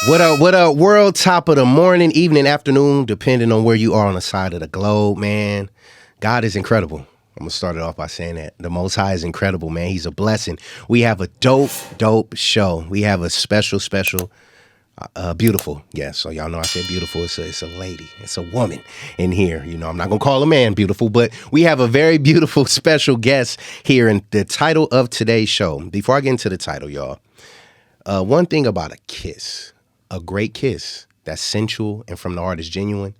What up, world? Top of the morning, evening, afternoon, depending on where you are on the side of the globe, man. God is incredible. I'm going to start it off by saying that. The Most High is incredible, man. He's a blessing. We have a dope show. We have a special, beautiful. Yes, so y'all know I said beautiful. It's a lady. It's a woman in here. You know, I'm not going to call a man beautiful, but we have a very beautiful special guest here in the title of today's show. Before I get into the title, y'all, one thing about a kiss. A great kiss that's sensual and from the heart is genuine.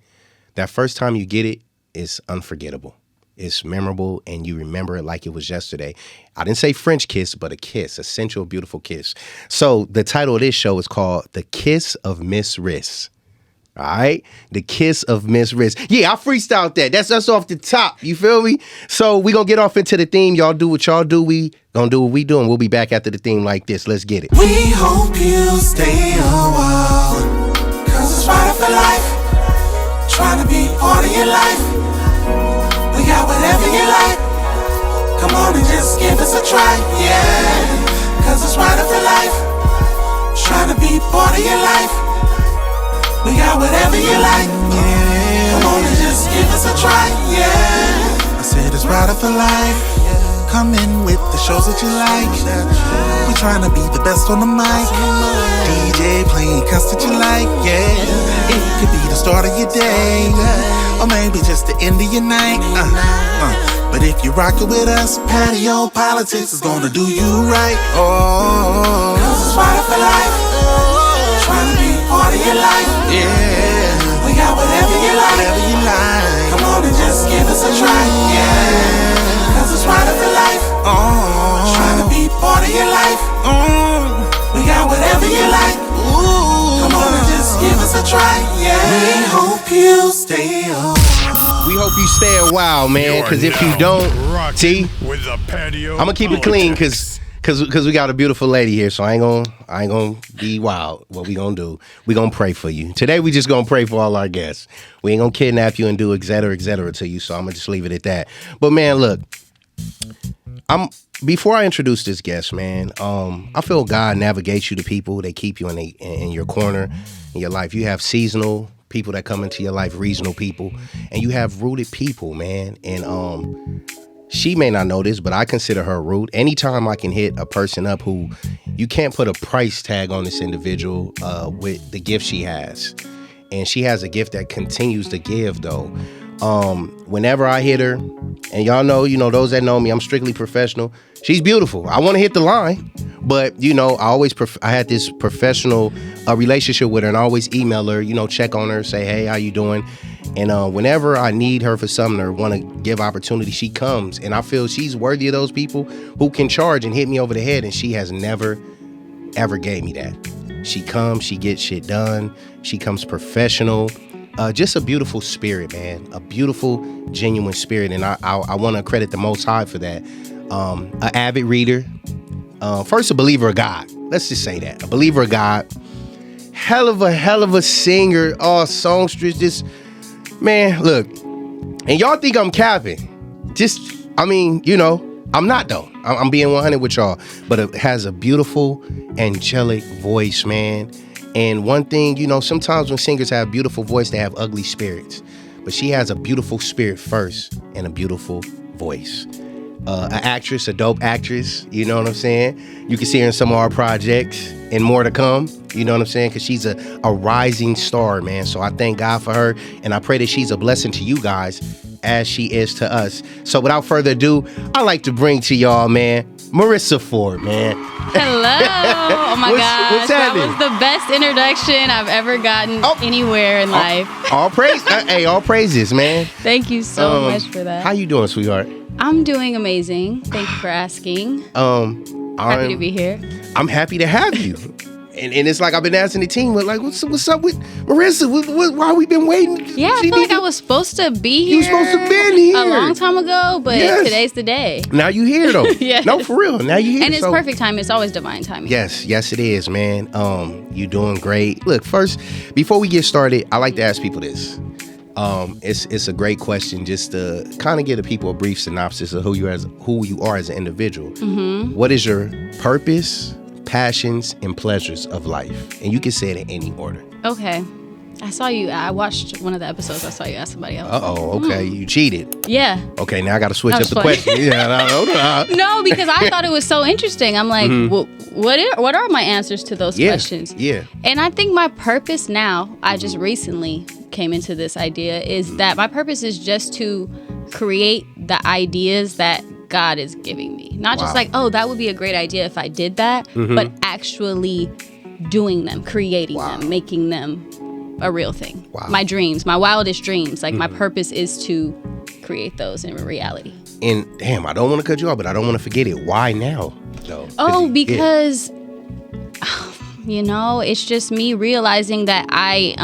That first time you get it is unforgettable. It's memorable and you remember it like it was yesterday. I didn't say French kiss, but a kiss, a sensual, beautiful kiss. So the title of this show is called The Kiss of MissRiss. All right? The Kiss of MissRiss. Yeah, I freestyled that. That's us off the top. You feel me? So we going to get off into the theme. Y'all do what y'all do. We going to do what we do, and we'll be back after the theme like this. Let's get it. We hope you stay a while, cause it's right for life. Trying to be part of your life. We got whatever you like. Come on and just give us a try, yeah. Cause it's right for life. Trying to be part of your life. We got whatever you like, yeah. Come on and just give us a try, yeah. I said it's right for life. Come in with the shows that you like. We trying to be the best on the mic. DJ playing cuts that you like, yeah. It could be the start of your day, or maybe just the end of your night. But if you rock it with us, Patio PolitiCz is gonna do you right. Oh, cause it's right for life. Trying to be part of your life, yeah. We got whatever you like, Come on and just give us a try, yeah. Cause it's right for life. Trying to be part of your life. We got whatever you like. Come on and just give us a try, yeah. We hope you stay up. We hope you stay a while, man. Because if you don't, see, I'm gonna keep it clean, because we got a beautiful lady here, so I ain't gonna be wild. What we gonna do? We gonna pray for you today. We just gonna pray for all our guests. We ain't gonna kidnap you and do et cetera to you. So I'm gonna just leave it at that. But man, look, before I introduce this guest, man, I feel God navigates you to people. They keep you in your corner in your life. You have seasonal people that come into your life, regional people, and you have rooted people, man. And she may not know this, but I consider her root. Anytime I can hit a person up who you can't put a price tag on this individual with the gift she has. And she has a gift that continues to give, though. Whenever I hit her, and y'all know, those that know me, I'm strictly professional. She's beautiful. I want to hit the line, but I had this professional relationship with her, and I always email her, check on her, say, hey, how you doing? And whenever I need her for something or want to give opportunity, she comes, and I feel she's worthy of those people who can charge and hit me over the head, and she has never, ever gave me that. She comes, she gets shit done, she comes professional. Just a beautiful spirit, man. A beautiful, genuine spirit. And I want to credit the Most High for that. An avid reader. First, a believer of God. Let's just say that. A believer of God. Hell of a singer. Songstress. Just, man, look. And y'all think I'm capping. I'm not, though. I'm being 100 with y'all. But it has a beautiful, angelic voice, man. And one thing, sometimes when singers have beautiful voice, they have ugly spirits. But she has a beautiful spirit first and a beautiful voice. An actress, a dope actress, you know what I'm saying? You can see her in some of our projects and more to come, you know what I'm saying? Because she's a rising star, man. So I thank God for her, and I pray that she's a blessing to you guys as she is to us. So without further ado, I'd like to bring to y'all, man, Marissa Ford, man. Hello. Oh my gosh. That was the best introduction I've ever gotten anywhere in life. All praises, man. Thank you so much for that. How you doing, sweetheart? I'm doing amazing. Thank you for asking. Happy to be here. I'm happy to have you. And it's like I've been asking the team, what's up with Marissa? Why we been waiting? Yeah, I feel like I was supposed to be here. You were supposed to be here a long time ago, but today's the day. Now you here though. Yes. No, for real. Now you here. And it's perfect time. It's always divine timing. Yes, it is, man. You doing great. Look, first, before we get started, I like to ask people this. It's a great question just to kind of give the people a brief synopsis of who you are as an individual. Mm-hmm. What is your purpose, passions and pleasures of life. And you can say it in any order. Okay. I watched one of the episodes. I saw you ask somebody else. Okay. You cheated. Yeah. Okay, now I got to switch That up was the funny. question. Yeah, No, because I thought it was so interesting. I'm like, well, what are my answers to those questions? Yeah. And I think my purpose now, I just recently came into this idea, is that my purpose is just to create the ideas that God is giving me. Not just like, oh, that would be a great idea if I did that, but actually doing them, creating them, making them a real thing. Wow. My dreams, my wildest dreams. Like my purpose is to create those in reality. And damn, I don't want to cut you off, but I don't want to forget it. Why now, though? Because you know, it's just me realizing that I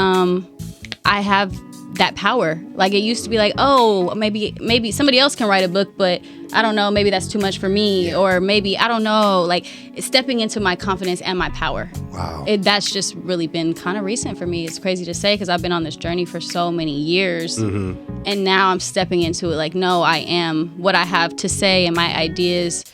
have that power. Like it used to be like, oh, maybe somebody else can write a book, but I don't know, maybe that's too much for me, or maybe I don't know. Like it's stepping into my confidence and my power. Wow. That's just really been kind of recent for me. It's crazy to say because I've been on this journey for so many years, and now I'm stepping into it. Like, no, I am what I have to say, and my ideas,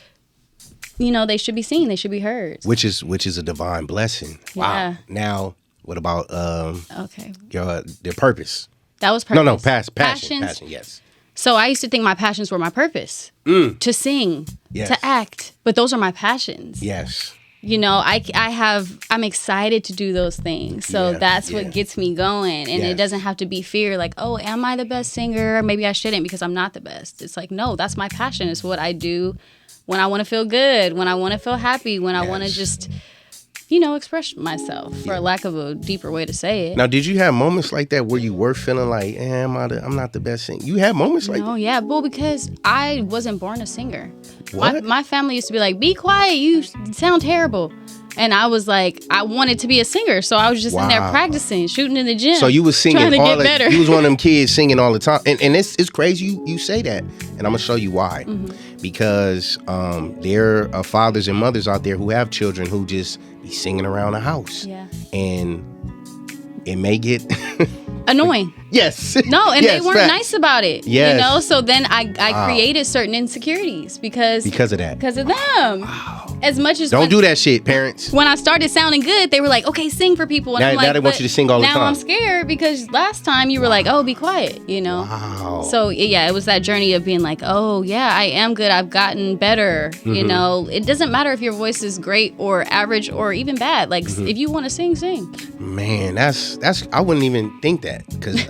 you know, they should be seen, they should be heard. Which is a divine blessing. Yeah. Wow. Now, what about Okay, the purpose? that was purpose. No, passion. Yes. So I used to think my passions were my purpose. To sing, Yes. to act. But those are my passions. Yes. You know, I'm excited to do those things. So that's what gets me going. And it doesn't have to be fear like, oh, am I the best singer? Maybe I shouldn't because I'm not the best. It's like, no, that's my passion. It's what I do when I want to feel good, when I want to feel happy, when I want to just, you know, express myself, for lack of a deeper way to say it. Now, did you have moments like that where you were feeling like, I'm not the best singer? You had moments like that? Oh, yeah. Well, because I wasn't born a singer. What? My family used to be like, be quiet. You sound terrible. And I was like, I wanted to be a singer. So I was just in there practicing, shooting in the gym. So you was singing trying to all get better. You was one of them kids singing all the time. And it's crazy you say that. And I'm going to show you why. Because there are fathers and mothers out there who have children who just be singing around the house. Yeah. And it may get annoying. Yes. No, and Yes, they weren't fact. nice about it. Yes. You know, so then I created certain insecurities because of that. Because of them. As much as Don't do that shit, parents. When I started sounding good, they were like, okay, sing for people. And Now, I'm like, now they want you to sing all the time. Now I'm scared because last time you were like, oh, be quiet, you know? Wow. So, yeah, it was that journey of being like, oh, yeah, I am good. I've gotten better. You know, it doesn't matter if your voice is great or average or even bad. Like, if you want to sing, sing. Man, that's I wouldn't even think that because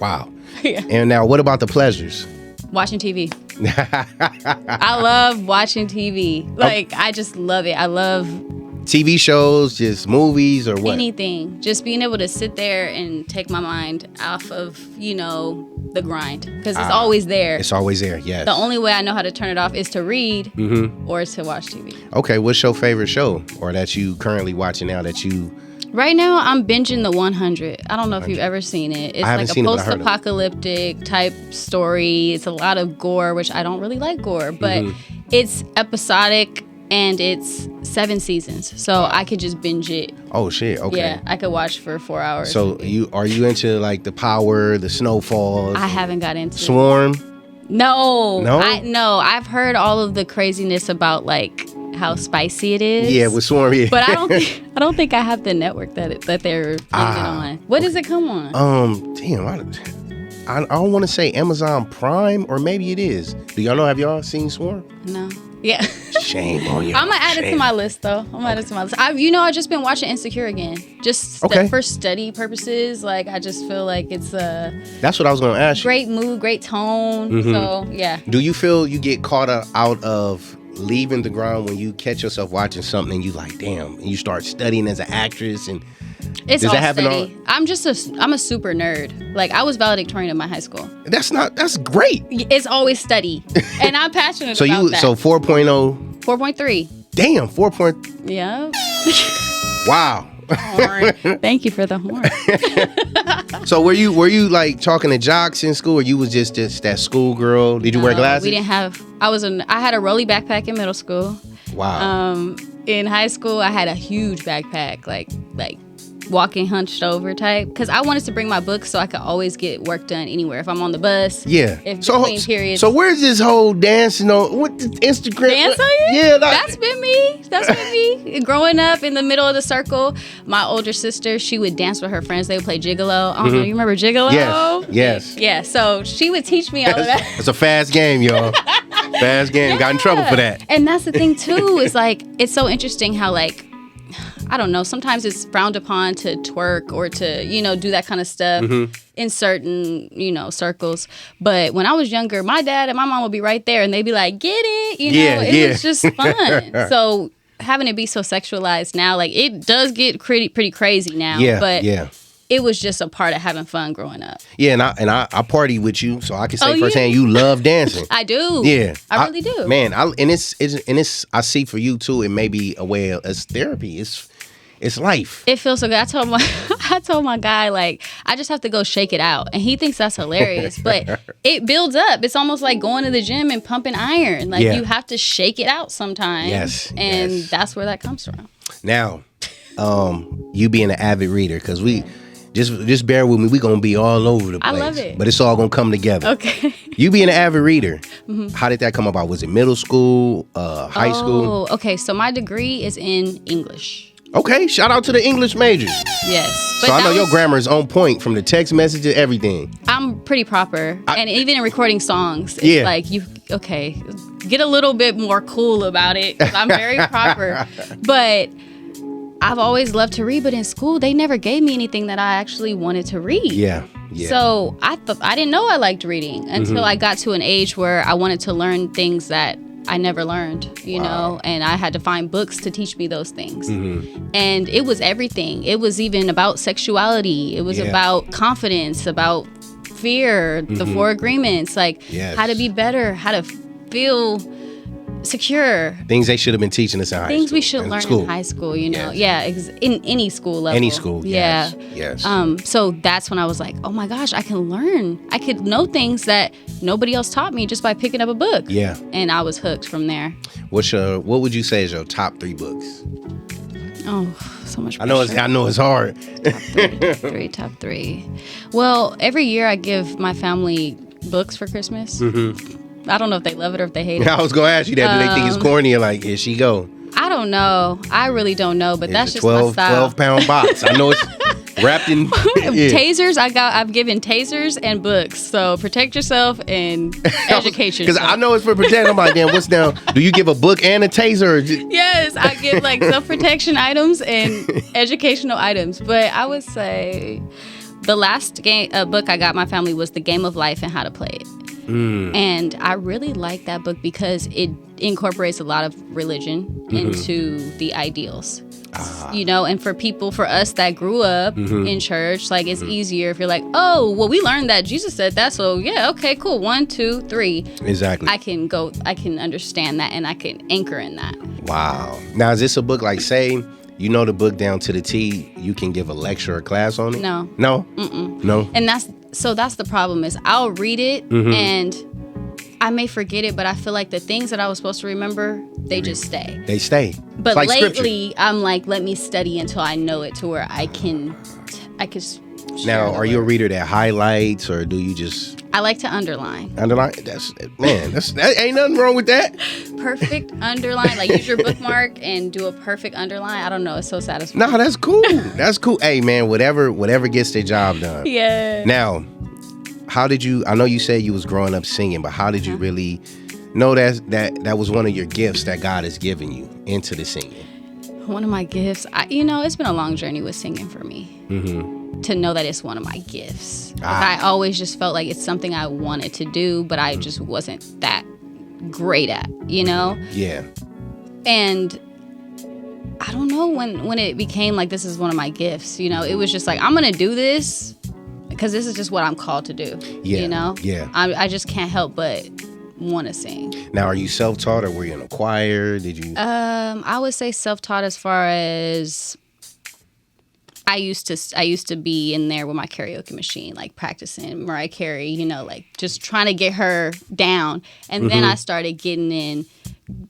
wow. Yeah. And now, what about the pleasures? Watching TV. I love watching TV. Like, I just love it. I love TV shows, just movies, or what? anything. Just being able to sit there and take my mind off of, you know, the grind. Because it's always there. It's always there, yes. The only way I know how to turn it off is to read or to watch TV. Okay, what's your favorite show or that you currently watching now that you... Right now, I'm binging The 100. I don't know if you've ever seen it. It's like a post-apocalyptic type story. It's a lot of gore, which I don't really like gore, but it's episodic and it's 7 seasons. So I could just binge it. Oh, shit. Okay. Yeah, I could watch for 4 hours. So are you into like the Power, the Snowfall? I haven't got into Swarm? No. No? I've heard all of the craziness about like how spicy it is. Yeah, with Swarm, yeah. But I don't think I have the network that they're putting it on. What does it come on? Damn, I don't want to say Amazon Prime, or maybe it is. Do y'all know? Have y'all seen Swarm? No. Yeah. Shame on you. I'm gonna add it to my list though. I've just been watching Insecure again, just for study purposes. Like I just feel like it's that's what I was gonna ask you. Great mood, great tone. So yeah. Do you feel you get caught out of leaving the ground when you catch yourself watching something and you like, damn, and you start studying as an actress? And it's does all that happen steady. I'm a super nerd. Like I was valedictorian in my high school. That's great. It's always study, and I'm passionate about that. So 4.0. 4.3. Damn, 4. Yeah. Wow. Horn. Thank you for the horn. So were you like talking to jocks in school, or you was just that school girl? Did you wear glasses? We didn't have. I had a rolly backpack in middle school. Wow. In high school, I had a huge backpack, like walking hunched over type, because I wanted to bring my books so I could always get work done anywhere. If I'm on the bus, if between periods. So where's this whole dancing on what the Instagram? Dance on you? Yeah, that's been me. Growing up in the middle of the circle, my older sister, she would dance with her friends. They would play Gigolo. I don't know, you remember Gigolo? Yes. Yeah. So she would teach me all of that. It's a fast game, y'all. Fast game. Yeah. Got in trouble for that. And that's the thing too. Is like it's so interesting how like. I don't know, sometimes it's frowned upon to twerk or to, do that kind of stuff in certain, circles. But when I was younger, my dad and my mom would be right there and they'd be like, get it, it was just fun. So having it be so sexualized now, like it does get pretty crazy now. But it was just a part of having fun growing up. Yeah, and I party with you, so I can say firsthand you love dancing. I do. Yeah, I really do. Man, it's I see for you too. It may be a way of therapy. It's life. It feels so good. I told my guy, like, I just have to go shake it out. And he thinks that's hilarious. But it builds up. It's almost like going to the gym and pumping iron. Like, you have to shake it out sometimes. Yes. And that's where that comes from. Now, you being an avid reader, because we... Just bear with me. We're going to be all over the place. I love it. But it's all going to come together. Okay. You being an avid reader, how did that come about? Was it middle school, high school? Oh, okay. So my degree is in English. Okay. Shout out to the English majors. Yes. So I know your grammar is on point from the text messages, everything. I'm pretty proper. And even in recording songs, it's like get a little bit more cool about it. 'Cause I'm very proper. But... I've always loved to read, but in school, they never gave me anything that I actually wanted to read. Yeah. So I didn't know I liked reading until I got to an age where I wanted to learn things that I never learned, you know, and I had to find books to teach me those things. And it was everything. It was even about sexuality. It was about confidence, about fear, the 4 agreements, like how to be better, how to feel secure. Things they should have been teaching us in high school. Things we should learn in high school, in any school level. Any school, yes. So that's when I was like, oh my gosh, I can learn. I could know things that nobody else taught me just by picking up a book. Yeah. And I was hooked from there. What would you say is your top 3 books? Oh, so much pressure. I know it's hard. Top three. Well, every year I give my family books for Christmas. I don't know if they love it or if they hate it. I was going to ask you that. Do they think it's corny or like, here she go? I don't know. I really don't know, but that's just my style. 12-pound box. I know it's wrapped in... Tasers, I've given tasers and books. So protect yourself and education. Because I know it's for protect. I'm like, damn, what's down? Do you give a book and a taser? Yes, I give like self-protection items and educational items. But I would say the last book I got my family was The Game of Life and How to Play It. And I really like that book because it incorporates a lot of religion into the ideals. And for us that grew up in church, like it's easier if you're like, oh, well, we learned that Jesus said that, so yeah, okay, cool, 1, 2, 3. Exactly. I can understand that and I can anchor in that. Wow. Now, is this a book like, say, you know the book down to the T, you can give a lecture or class on it? No. No? No? And that's the problem is I'll read it and I may forget it, but I feel like the things that I was supposed to remember, they just stay. They stay. But like lately, scripture. I'm like, let me study until I know it to where I can. Now, are you a reader that highlights or do you just... I like to underline. Underline? That ain't nothing wrong with that. Perfect underline. Like use your bookmark and do a perfect underline. I don't know. It's so satisfying. No, that's cool. That's cool. Hey, man, whatever gets the job done. Yeah. Now, how did you... I know you said you was growing up singing, but how did you really know that was one of your gifts that God has given you into the singing? One of my gifts. It's been a long journey with singing for me. To know that it's one of my gifts. I always just felt like it's something I wanted to do, but I just wasn't that great at, Yeah. And I don't know when it became like this is one of my gifts, it was just like, I'm going to do this because this is just what I'm called to do, Yeah. I just can't help but want to sing. Now, are you self-taught or were you in a choir? Did you? I would say self-taught as far as... I used to be in there with my karaoke machine, like practicing Mariah Carey, like just trying to get her down. And then I started getting in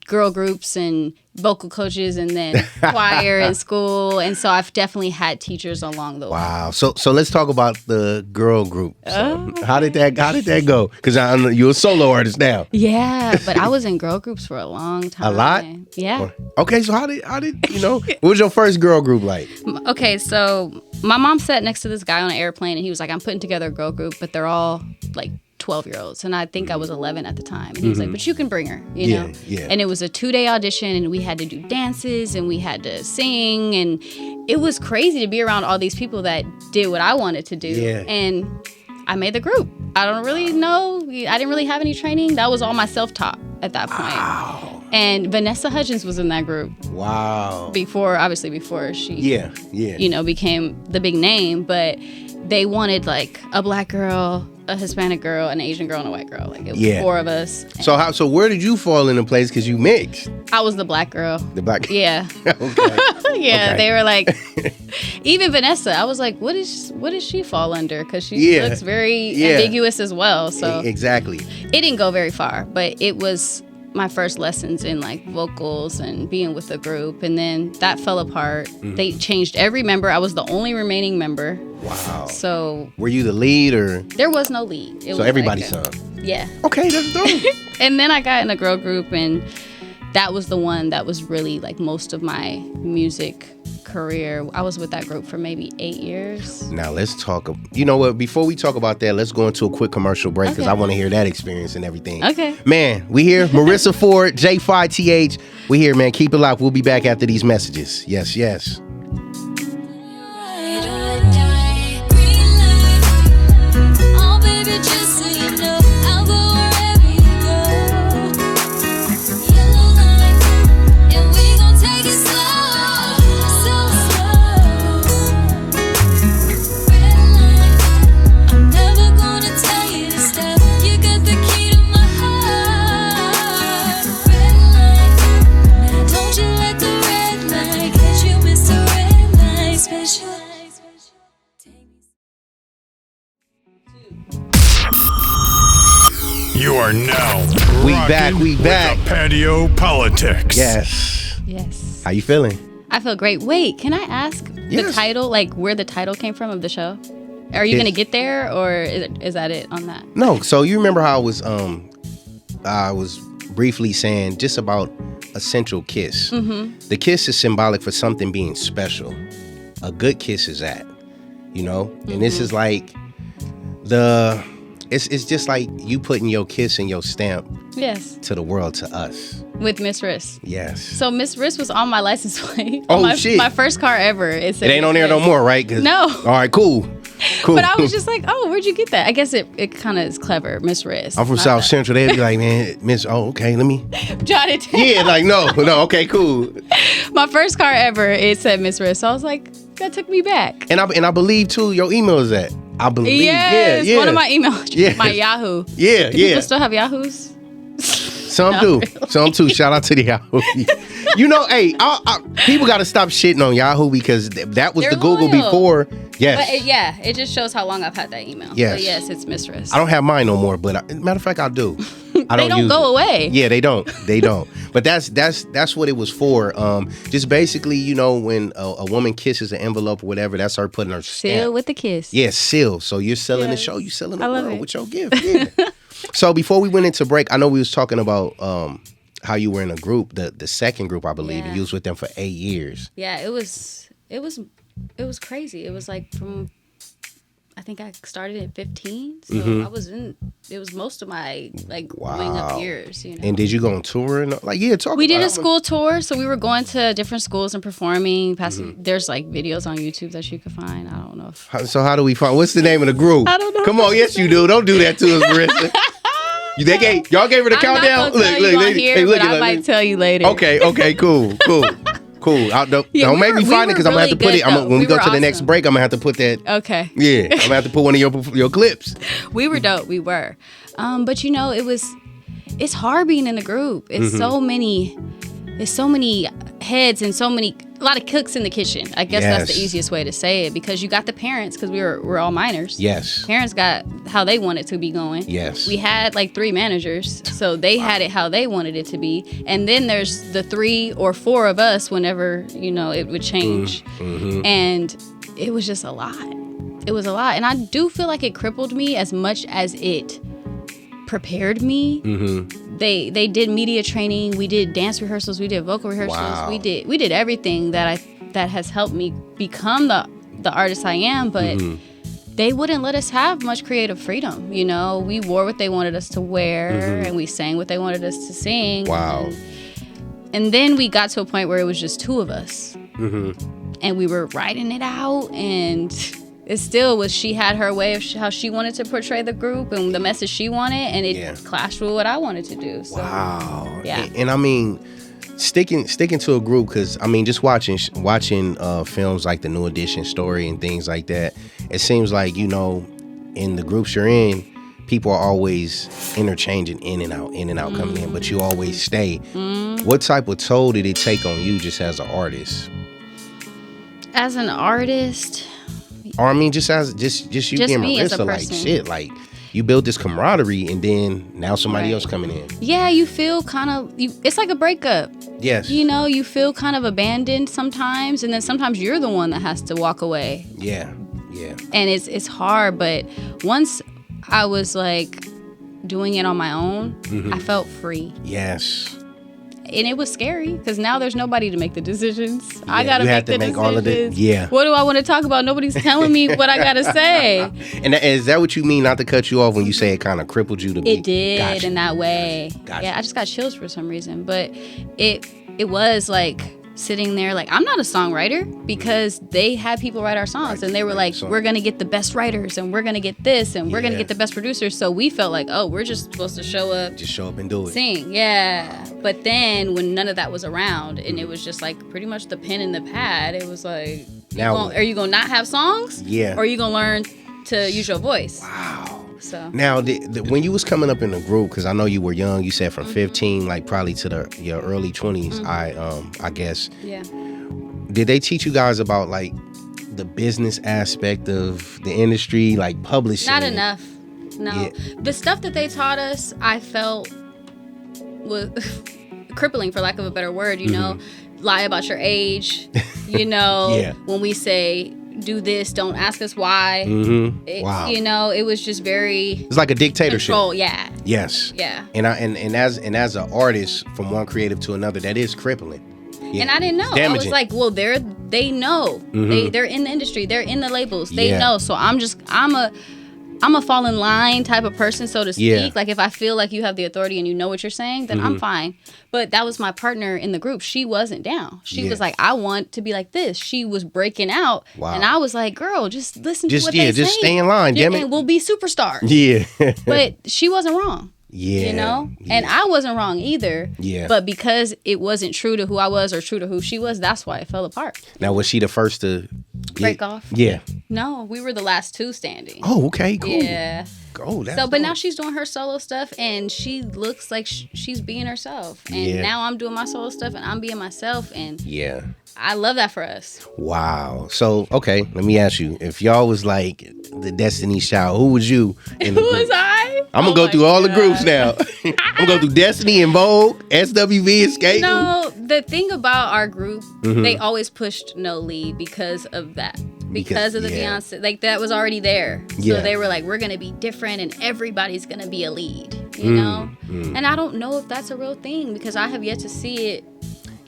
girl groups and vocal coaches and then choir in school. And so I've definitely had teachers along the way. Wow. So let's talk about the girl group. So Okay. how did that go? Because I know you're a solo artist now. Yeah, but I was in girl groups for a long time. A lot? Yeah. Okay, so how did what was your first girl group like? Okay, so my mom sat next to this guy on an airplane and he was like, I'm putting together a girl group, but they're all like 12-year-olds. And I think I was 11 at the time. And he was like, but you can bring her, you know? Yeah. And it was a 2-day audition and we had to do dances and we had to sing. And it was crazy to be around all these people that did what I wanted to do. Yeah. And I made the group. I don't really know. I didn't really have any training. That was all my self-taught at that point. Wow. And Vanessa Hudgens was in that group. Wow. Before she, Yeah. became the big name. But they wanted like a black girl, a Hispanic girl, an Asian girl, and a white girl. Like it was 4 of us. So where did you fall into place? Because you mixed. I was the black girl. The black. Yeah. Okay. Yeah. Okay. They were like, even Vanessa. I was like, what does she fall under? Because she looks very ambiguous as well. So exactly. it didn't go very far, but it was my first lessons in like vocals and being with the group, and then that fell apart. They changed every member. I was the only remaining member. Wow. So were you the lead or? there was no lead. So everybody sung. Yeah. Okay, that's dope. And then I got in a girl group, and that was the one that was really like most of my music career. I was with that group for maybe 8 years. Now let's talk. You know what? Before we talk about that, let's go into a quick commercial break because I want to hear that experience and everything. Okay. Man, we here. Marissa Ford, J5TH. We here, man. Keep it locked. We'll be back after these messages. Yes, yes. You are now We back. with the Patio PolitiCz. Yes. How you feeling? I feel great. Wait, can I ask the title, like where the title came from of the show? Are you going to get there, or is that it on that? No. So you remember how I was briefly saying just about a central kiss. Mm-hmm. The kiss is symbolic for something being special. A good kiss is that, And this is like it's just like you putting your kiss and your stamp to the world, to us. With MissRiss. Yes. So MissRiss was on my license plate. Oh, shit. My first car ever. It ain't on there no more, right? No. All right, cool. But I was just like, oh, where'd you get that? I guess it kind of is clever, MissRiss. I'm from South Central. They'd be like, man, okay, let me. Jot it down. Yeah, like, no, okay, cool. My first car ever, it said MissRiss. So I was like, that took me back. And I believe, too, your email is that. I believe. Yes, yeah. One of my emails. Yeah. My Yahoo. Yeah, Do people still have Yahoos? Some do. Some too. Shout out to the Yahoo. Hey, people got to stop shitting on Yahoo because that was They're the Google loyal. before. Yes. But it just shows how long I've had that email. Yes. But yes, it's MissRiss. I don't have mine no more, but matter of fact, I do. I They don't use go it. away. Yeah, they don't. But that's what it was for. Just basically, when a woman kisses an envelope or whatever, that's her putting her stamp. Seal with the kiss. Yeah, seal. So you're selling the show, you're selling the I love world it. with your gift. Yeah. So before we went into break, I know we was talking about how you were in a group, the second group, I believe, and you was with them for 8 years. Yeah, it was crazy. It was like I think I started at 15, so I was it was most of my growing up years, And did you go on tour and talk? We did a school tour, so we were going to different schools and performing. There's videos on YouTube that you could find. I don't know if. So how do we find? What's the name of the group? I don't know. Come on, yes you do. Don't do that to us, Marissa. Y'all gave her the countdown. I'm not gonna tell you on here, but I might tell you later. Okay, cool. Don't make me find it because I'm gonna have to put it. When we go to the next break, I'm gonna have to put that. Okay. Yeah, I'm gonna have to put one of your clips. We were dope. We were, but it's hard being in a group. It's so many heads and a lot of cooks in the kitchen. I guess that's the easiest way to say it, because you got the parents, because we're all minors. Yes. Parents got how they want it to be going. Yes. We had like 3 managers, so they had it how they wanted it to be. And then there's the 3 or 4 of us whenever, it would change. Mm-hmm. And it was just a lot. It was a lot. And I do feel like it crippled me as much as it prepared me. Mm-hmm. They did media training, we did dance rehearsals, we did vocal rehearsals. Wow. We did everything that has helped me become the artist I am, but they wouldn't let us have much creative freedom. We wore what they wanted us to wear, and we sang what they wanted us to sing. Wow. And then we got to a point where it was just 2 of us. And we were writing it out, and it still was, she had her way of how she wanted to portray the group and the message she wanted, and it clashed with what I wanted to do. So, wow. Yeah. And I mean, sticking to a group, because I mean, just watching films like The New Edition Story and things like that, it seems like, in the groups you're in, people are always interchanging in and out, coming in, but you always stay. What type of toll did it take on you just as an artist? As an artist, or I mean, just you being Marissa, like shit, like you build this camaraderie, and then now somebody else coming in. Yeah, you feel kind of, it's like a breakup. Yes. You feel kind of abandoned sometimes, and then sometimes you're the one that has to walk away. Yeah. And it's hard, but once I was like doing it on my own, I felt free. Yes. And it was scary, because now there's nobody to make the decisions. I gotta make the decisions. All of it. Yeah. What do I want to talk about? Nobody's telling me what I gotta say. And is that what you mean? Not to cut you off when you say it kind of crippled you to be? It did in that way. Gotcha. Yeah, I just got chills for some reason, but it was like sitting there like, I'm not a songwriter, because they had people write our songs, and they were like, we're gonna get the best writers, and we're gonna get this, and we're gonna get the best producers. So we felt like, oh, we're just supposed to show up and do it, sing. Yeah. But then when none of that was around, and it was just like pretty much the pen and the pad, it was like, are you gonna not have songs? Yeah. Or are you gonna learn to use your voice? Wow. So now, when you was coming up in the group, because I know you were young, you said from 15, like probably to your early 20s, I guess. Yeah. Did they teach you guys about like the business aspect of the industry, like publishing? Not enough. No. Yeah. The stuff that they taught us, I felt was crippling, for lack of a better word. Lie about your age. When we say, do this, don't ask us why. Wow. It was just very, it's like a dictatorship. Control. Yeah. Yes. Yeah. And as an artist, from one creative to another, that is crippling. Yeah. And I didn't know. I was like, well, they know. They're in the industry, they're in the labels, they know. So I'm a fall in line type of person, so to speak. Yeah. Like, if I feel like you have the authority and you know what you're saying, then I'm fine. But that was my partner in the group. She wasn't down. She was like, I want to be like this. She was breaking out. Wow. And I was like, girl, just listen to what they say. Just stay in line, damn it. And we'll be superstars. Yeah. But she wasn't wrong. Yeah. And I wasn't wrong either. Yeah. But because it wasn't true to who I was or true to who she was, that's why it fell apart. Now, was she the first to break off? Yeah. No, we were the last 2 standing. Oh, okay, cool. Yeah. Oh, that's but now she's doing her solo stuff, and she looks like she's being herself. And now I'm doing my solo stuff, and I'm being myself, and I love that for us. Wow. So, okay, let me ask you, if y'all was like the Destiny's Child, who was you in the Who group? was I? I'm gonna go through all the groups now. I'm gonna go through Destiny and Vogue, SWV, Escape. No, the thing about our group, they always pushed no lead because of that. Because of the Beyonce, like that was already there. So they were like, we're gonna be different, and everybody's gonna be a lead, you know. And I don't know if that's a real thing, because I have yet to see it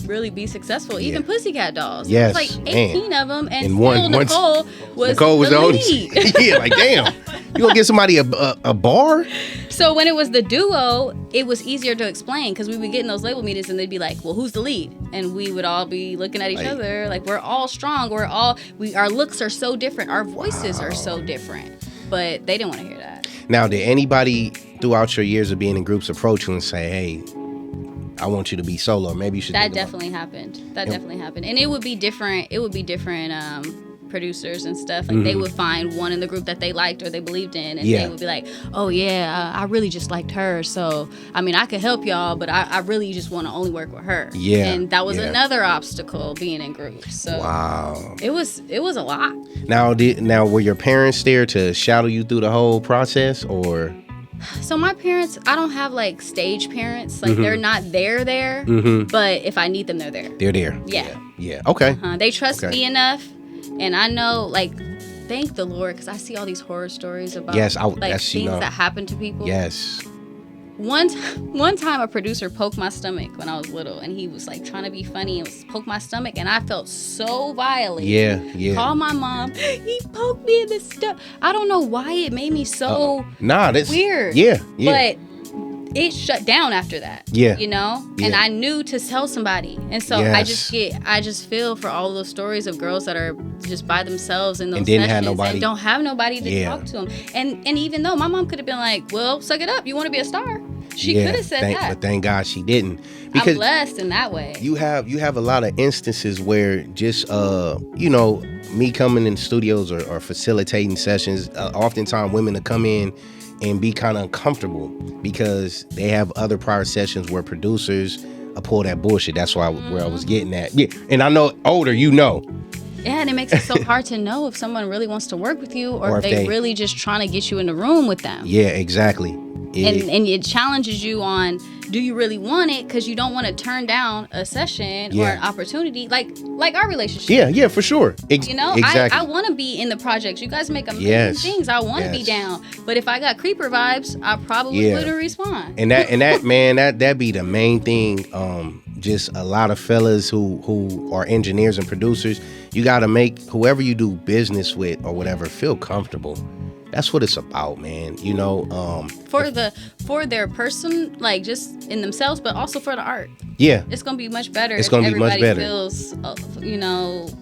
really be successful. Even Pussycat Dolls. Yes, there's like 18 of them, and still Nicole was the lead. Yeah, like damn. You gonna get somebody a bar? So when it was the duo, it was easier to explain, because we would get in those label meetings and they'd be like, well, who's the lead? And we would all be looking at each other like, we're all strong. Our looks are so different. Our voices are so different. But they didn't want to hear that. Now, did anybody throughout your years of being in groups approach you and say, hey, I want you to be solo? Maybe you should. That definitely happened. That definitely happened. And it would be different. It would be different producers and stuff, like they would find one in the group that they liked or they believed in, and they would be like, oh yeah, I really just liked her, so I mean I could help y'all, but I really just want to only work with her. And that was another obstacle, being in groups. So it was a lot. Now were your parents there to shadow you through the whole process, or? So my parents, I don't have like stage parents. Like they're not there, but if I need them, they're there. They're there. Yeah. Okay. They trust me enough, and I know, like, thank the Lord, because I see all these horror stories about things that happen to people. Yes. One time a producer poked my stomach when I was little, and he was like trying to be funny and poke my stomach, and I felt so violated. Yeah. Call my mom. He poked me in the stomach. I don't know why it made me so that's weird. Yeah. But it shut down after that. Yeah. You know? Yeah. And I knew to tell somebody. And so I just feel for all those stories of girls that are just by themselves in those sessions and don't have nobody to talk to them. And even though my mom could have been like, well, suck it up. You want to be a star? She could have said that. But thank God she didn't. Because I'm blessed in that way. You have a lot of instances where just, me coming in studios or facilitating sessions, oftentimes women will come in and be kind of uncomfortable because they have other prior sessions where producers pull that bullshit. That's why where I was getting at. Yeah, and I know older, Yeah, and it makes it so hard to know if someone really wants to work with you or if they really just trying to get you in the room with them. Yeah, exactly. And it challenges you on, do you really want it? Because you don't want to turn down a session or an opportunity like our relationship. Yeah, for sure. Exactly. I want to be in the projects. You guys make amazing things. I want to be down. But if I got creeper vibes, I probably wouldn't respond. And that man, that be the main thing. Just a lot of fellas who are engineers and producers, you got to make whoever you do business with or whatever feel comfortable. That's what it's about, man. For their person, like just in themselves, but also for the art. Yeah, it's gonna be much better. It's gonna be much better. Feels,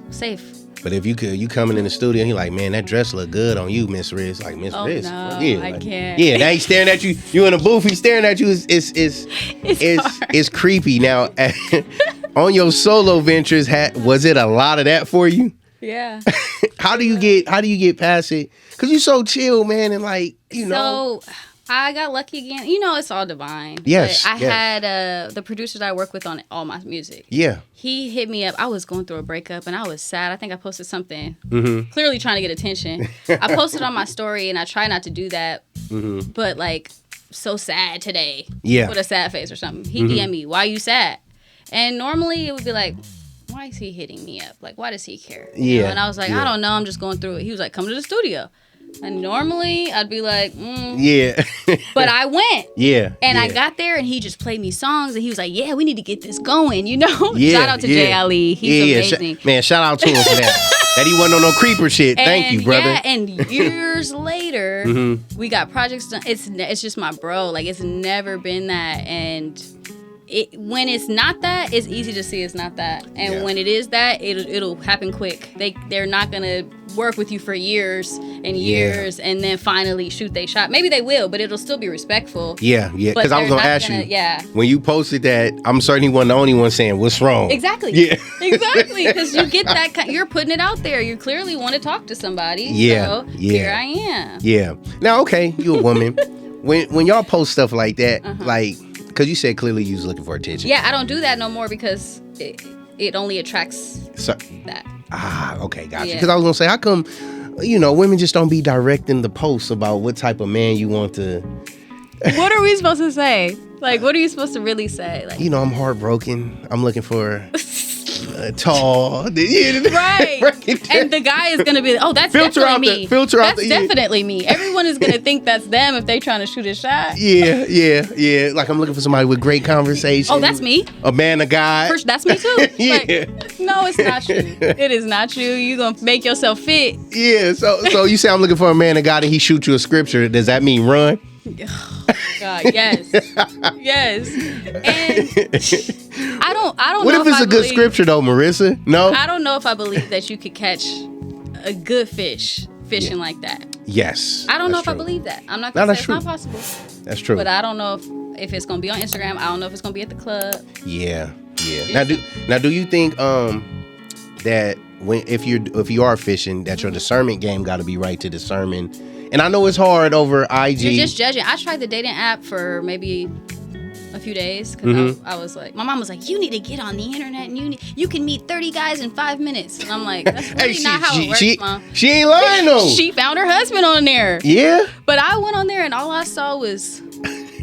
safe. But if you coming in the studio and you're like, man, that dress look good on you, MissRiss. Like Miss No, I can't. Yeah, now he's staring at you. You in the booth, he's staring at you. It's creepy. Now, on your solo ventures, was it a lot of that for you? Yeah. How do you get past it? Cause you're so chill, man, and So I got lucky again. It's all divine. Yes. But I had the producers I work with on all my music. Yeah. He hit me up. I was going through a breakup and I was sad. I think I posted something clearly trying to get attention. I posted on my story and I try not to do that. But so sad today. Yeah. With a sad face or something. He DM'd me, why you sad? And normally it would be like, why is he hitting me up? Like, why does he care? And I was like, I don't know. I'm just going through it. He was like, come to the studio. And normally I'd be like, yeah. But I went. Yeah. And I got there and he just played me songs and he was like, yeah, we need to get this going, Shout out to Jay Ali. He's amazing. Man, shout out to him for that. That he wasn't on no creeper shit. Thank you, brother. Yeah, and years later, we got projects done. It's just my bro. Like, it's never been that. And when it's not that, it's easy to see it's not that. And when it is that, it'll happen quick. They're not gonna work with you for years and years and then finally shoot they shot. Maybe they will, but it'll still be respectful. Yeah. Because I was gonna ask you. Yeah. When you posted that, I'm certain he wasn't the only one saying what's wrong. Exactly. Yeah. Exactly. Because you get that. You're putting it out there. You clearly want to talk to somebody. Yeah. So here I am. Yeah. Now, okay, you a woman. when y'all post stuff like that, because you said clearly you was looking for attention. Yeah, I don't do that no more because it only attracts that. Okay, gotcha. Because I was going to say, how come, women just don't be directing the posts about what type of man you want to... What are we supposed to say? Like, what are you supposed to really say? Like, I'm heartbroken. I'm looking for... tall, right? And the guy is gonna be, that's definitely me. That's definitely me. Everyone is gonna think that's them if they trying to shoot a shot. Yeah. Like, I'm looking for somebody with great conversation. Oh, that's me. A man of God. That's me too. No, it's not you. It is not you. You gonna make yourself fit. Yeah. So you say I'm looking for a man of God and he shoot you a scripture. Does that mean run? God, yes. And I don't what know if it's a good scripture though, Marissa? No? I don't know if I believe that you could catch a good fishing like that. Yes. I don't know if I believe that. I'm not gonna say it's not possible. That's true. But I don't know if it's gonna be on Instagram. I don't know if it's gonna be at the club. Yeah. Now do you think that if you are fishing, that your discernment game got to be right to discern. And I know it's hard over IG. You're just judging. I tried the dating app for maybe a few days because I was like, my mom was like, you need to get on the internet and you can meet 30 guys in 5 minutes. And I'm like, that's really not how it works, Mom. She ain't lying though. She found her husband on there. Yeah. But I went on there and all I saw was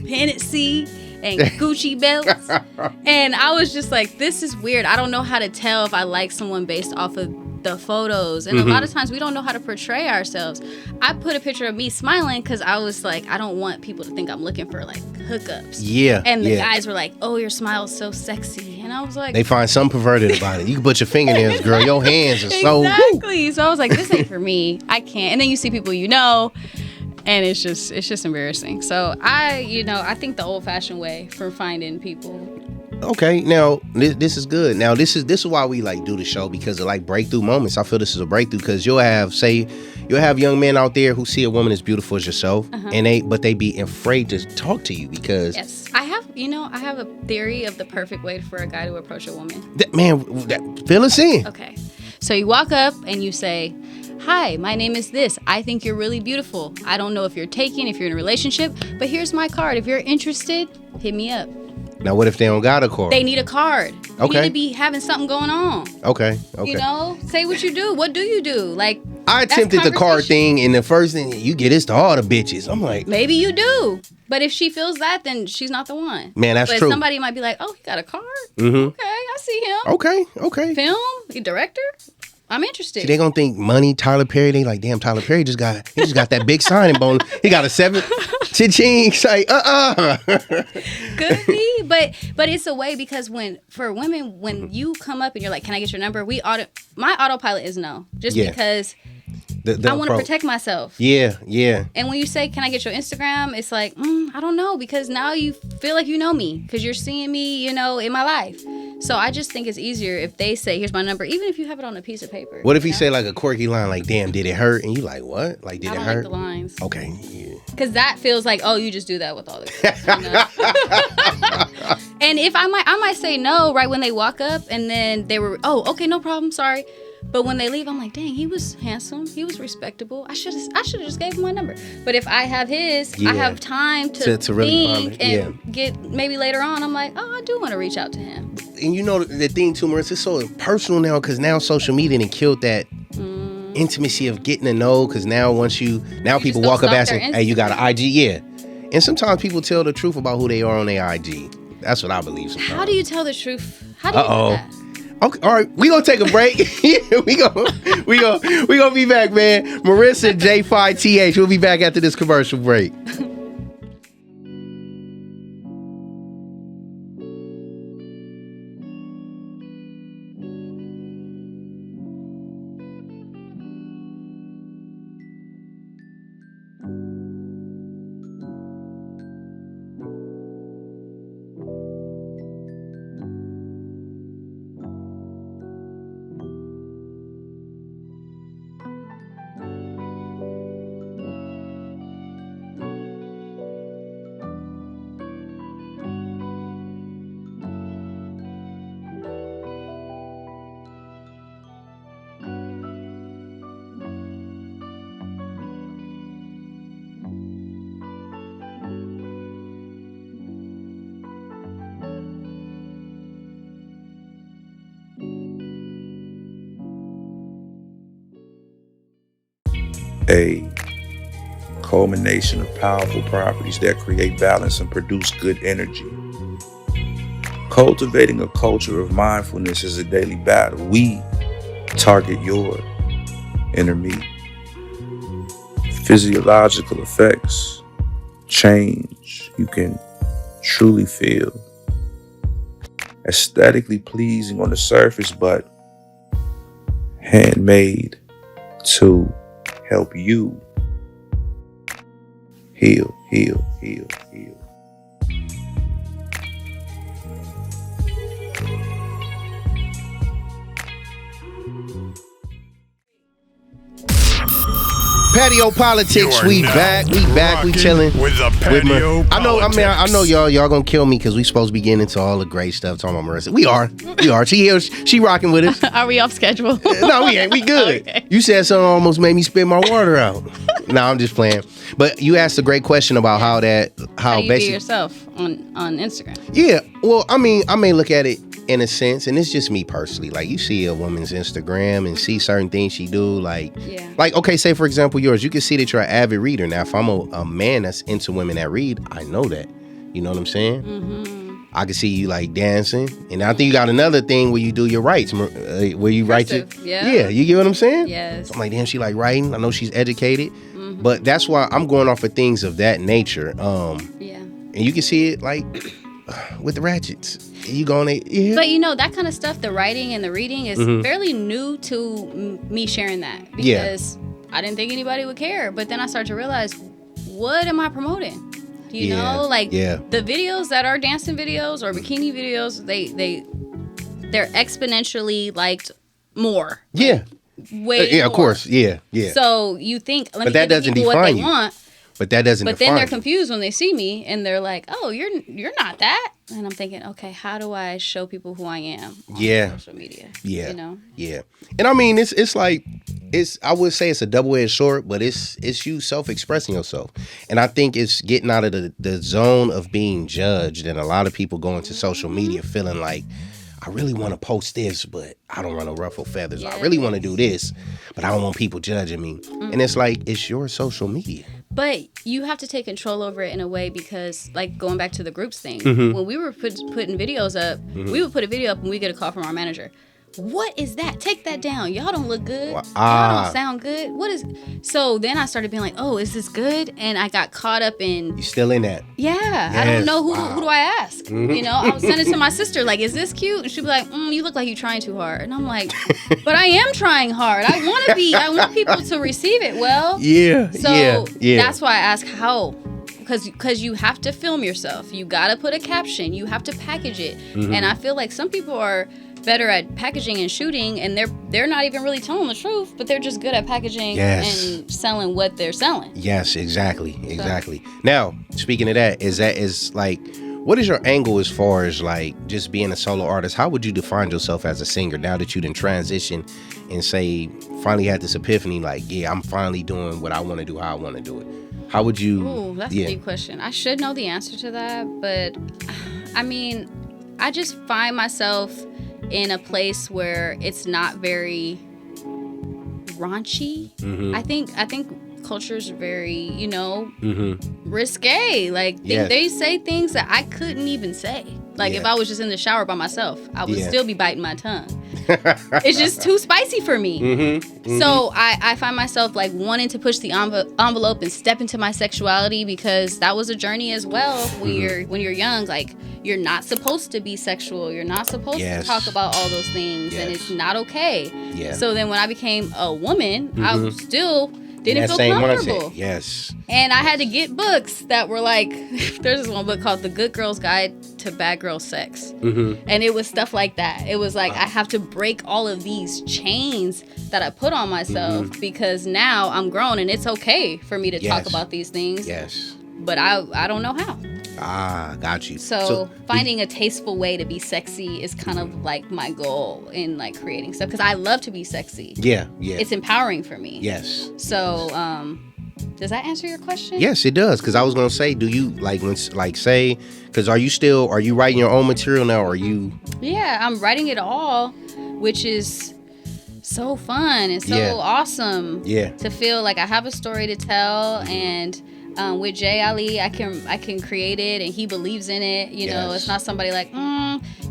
Hennessy and Gucci belts. And I was just like, this is weird. I don't know how to tell if I like someone based off of the photos. And a lot of times we don't know how to portray ourselves. I put a picture of me smiling because I was like, I don't want people to think I'm looking for like hookups. Yeah. And the guys were like, oh, your smile is so sexy. And I was like, they find something perverted about it. You can put your fingernails, girl. Your hands are so. Exactly. So I was like, this ain't for me. I can't. And then you see people and it's just embarrassing. So I think the old fashioned way for finding people. Okay, now this is good. Now this is why we like do the show, because of like breakthrough moments. I feel this is a breakthrough because you'll have young men out there who see a woman as beautiful as yourself, and they be afraid to talk to you because I have a theory of the perfect way for a guy to approach a woman. Fill us in. Okay, so you walk up and you say, hi, my name is this. I think you're really beautiful. I don't know if you're taken, if you're in a relationship, but here's my card. If you're interested, hit me up. Now, what if they don't got a card? They need a card. You Okay. need to be having something going on. Okay. Say what you do. What do you do? Like, I attempted the card thing, and the first thing you get is to all the bitches. I'm like, maybe you do. But if she feels that, then she's not the one. Man, that's true. But somebody might be like, oh, he got a card? Mm-hmm. Okay, I see him. Okay. Film? He director? I'm interested. See, they gonna think money, Tyler Perry. They like, damn, Tyler Perry just got that big signing bonus. He got a 7 cha-ching. Like, Could be, but it's a way because for women, when you come up and you're like, can I get your number? My autopilot is no, just because I want to protect myself. Yeah. And when you say, can I get your Instagram? It's like, I don't know, because now you feel like you know me because you're seeing me, in my life. So I just think it's easier if they say, here's my number, even if you have it on a piece of paper. What if he say like a quirky line like, damn, did it hurt? And you like, what? Like, did it hurt? I don't like the lines. Okay. Yeah. Because that feels like, oh, you just do that with all the girls. And if I might say no right when they walk up, and then they were, oh, okay, no problem, sorry. But when they leave, I'm like, dang, he was handsome. He was respectable. I should have just gave him my number. But if I have his, I have time to really think and get maybe later on. I'm like, oh, I do want to reach out to him. And the thing too, Marissa, it's so personal now because now social media done killed that intimacy of getting to know. Because now people walk up asking, hey, you got an IG? Yeah. And sometimes people tell the truth about who they are on their IG. That's what I believe sometimes. How do you tell the truth? How do you do that? Okay, all right, we gonna take a break. we gonna be back, man. Marissa J5TH. We'll be back after this commercial break. A culmination of powerful properties that create balance and produce good energy. Cultivating a culture of mindfulness is a daily battle. We target your inner me. Physiological effects, change you can truly feel. Aesthetically pleasing on the surface, but handmade to help you heal. Patio PolitiCz, we back, we chilling with the Patio PolitiCz. I know y'all gonna kill me because we supposed to be getting into all the great stuff talking about Marissa. We are. She rocking with us. Are we off schedule? No, we ain't. We good. Okay. You said something almost made me spit my water out. No, I'm just playing. But you asked a great question about how you be yourself on Instagram. Yeah. Well, I mean, I may look at it in a sense, and it's just me personally. Like, you see a woman's Instagram and see certain things she do, like, okay, say for example yours, you can see that you're an avid reader. Now, if I'm a man that's into women that read, I know that. You know what I'm saying? Mm-hmm. I can see you like dancing, and I think you got another thing where you do your writes, where you write your, you get what I'm saying? Yes. So I'm like, damn, she like writing. I know she's educated, but that's why I'm going off of things of that nature. And you can see it like with the ratchets. You going to, But that kind of stuff, the writing and the reading is fairly new to me sharing that, because I didn't think anybody would care. But then I started to realize, what am I promoting? You know, like the videos that are dancing videos or bikini videos, they're exponentially liked more. Yeah. Way more. Of course. Yeah. So you think, but that doesn't define what they want. But that doesn't define. But then they're confused when they see me and they're like, "Oh, you're not that." And I'm thinking, "Okay, how do I show people who I am on social media?" Yeah. Yeah. And I mean, it's like, I would say it's a double-edged sword, but it's you self-expressing yourself. And I think it's getting out of the zone of being judged, and a lot of people go into social media feeling like, I really want to post this, but I don't want to ruffle feathers. I really want to do this, but I don't want people judging me. And it's like, it's your social media. But you have to take control over it in a way, because, like, going back to the groups thing, when we were putting videos up, we would put a video up and we get a call from our manager. What is that? Take that down. Y'all don't look good. Y'all don't sound good. What is... So then I started being like, oh, is this good? And I got caught up in... You still in that? Yeah. Yes. I don't know who do I ask? I was sending it to my sister, like, is this cute? And she'd be like, you look like you're trying too hard. And I'm like, but I am trying hard. I want people to receive it well. Yeah. So that's why I ask how. Because you have to film yourself. You got to put a caption. You have to package it. And I feel like some people are better at packaging and shooting, and they're not even really telling the truth, but they're just good at packaging and selling what they're selling. Yes, exactly. Now, speaking of that, is like, what is your angle as far as like just being a solo artist? How would you define yourself as a singer now that you done transition and say finally had this epiphany, like, I'm finally doing what I want to do, how I want to do it? How would you? Ooh, that's a deep question. I should know the answer to that, but I mean, I just find myself in a place where it's not very raunchy. I think culture's very, risque. Like they say things that I couldn't even say. Like if I was just in the shower by myself, I would still be biting my tongue. It's just too spicy for me. So I find myself like wanting to push the envelope and step into my sexuality, because that was a journey as well. When you're young, like, you're not supposed to be sexual. You're not supposed to talk about all those things, and it's not okay. So then when I became a woman, I still didn't feel comfortable. Yes. And I had to get books that were like, there's this one book called The Good Girl's Guide to Bad Girl Sex. And it was stuff like that. It was like, I have to break all of these chains that I put on myself, because now I'm grown and it's okay for me to talk about these things. Yes. But I don't know how. Got you. So finding a tasteful way to be sexy is kind of like my goal in like creating stuff, because I love to be sexy. Yeah. It's empowering for me. Yes. So, does that answer your question? Yes, it does. Because I was gonna say, do you because are you writing your own material now, or are you? Yeah, I'm writing it all, which is so fun and so awesome. Yeah. To feel like I have a story to tell, and with Jay Ali, I can create it, and he believes in it. It's not somebody like,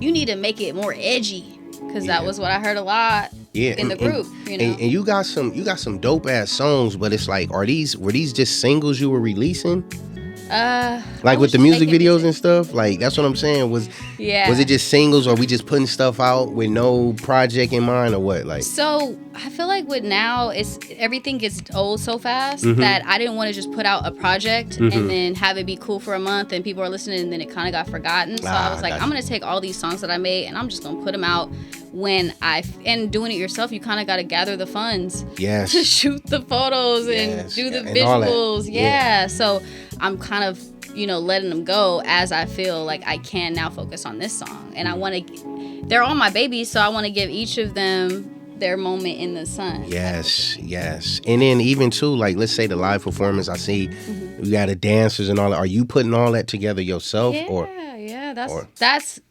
you need to make it more edgy, because that was what I heard a lot in the group. And you got some dope ass songs, but it's like, were these just singles you were releasing? Like with the music videos and stuff, like that's what I'm saying. Was it just singles, or we just putting stuff out with no project in mind, or what? Like, so I feel like with now, everything gets old so fast that I didn't want to just put out a project and then have it be cool for a month and people are listening, and then it kind of got forgotten. So I was like, I'm gonna take all these songs that I made and I'm just gonna put them out and doing it yourself, you kind of got to gather the funds Yes. to shoot the photos and do the visuals. Yeah. So I'm kind of, letting them go as I feel like I can now focus on this song. And I want to, they're all my babies, so I want to give each of them their moment in the sun. Yes. And then even too, like, let's say the live performance, I see you got the dancers and all that. Are you putting all that together yourself? That's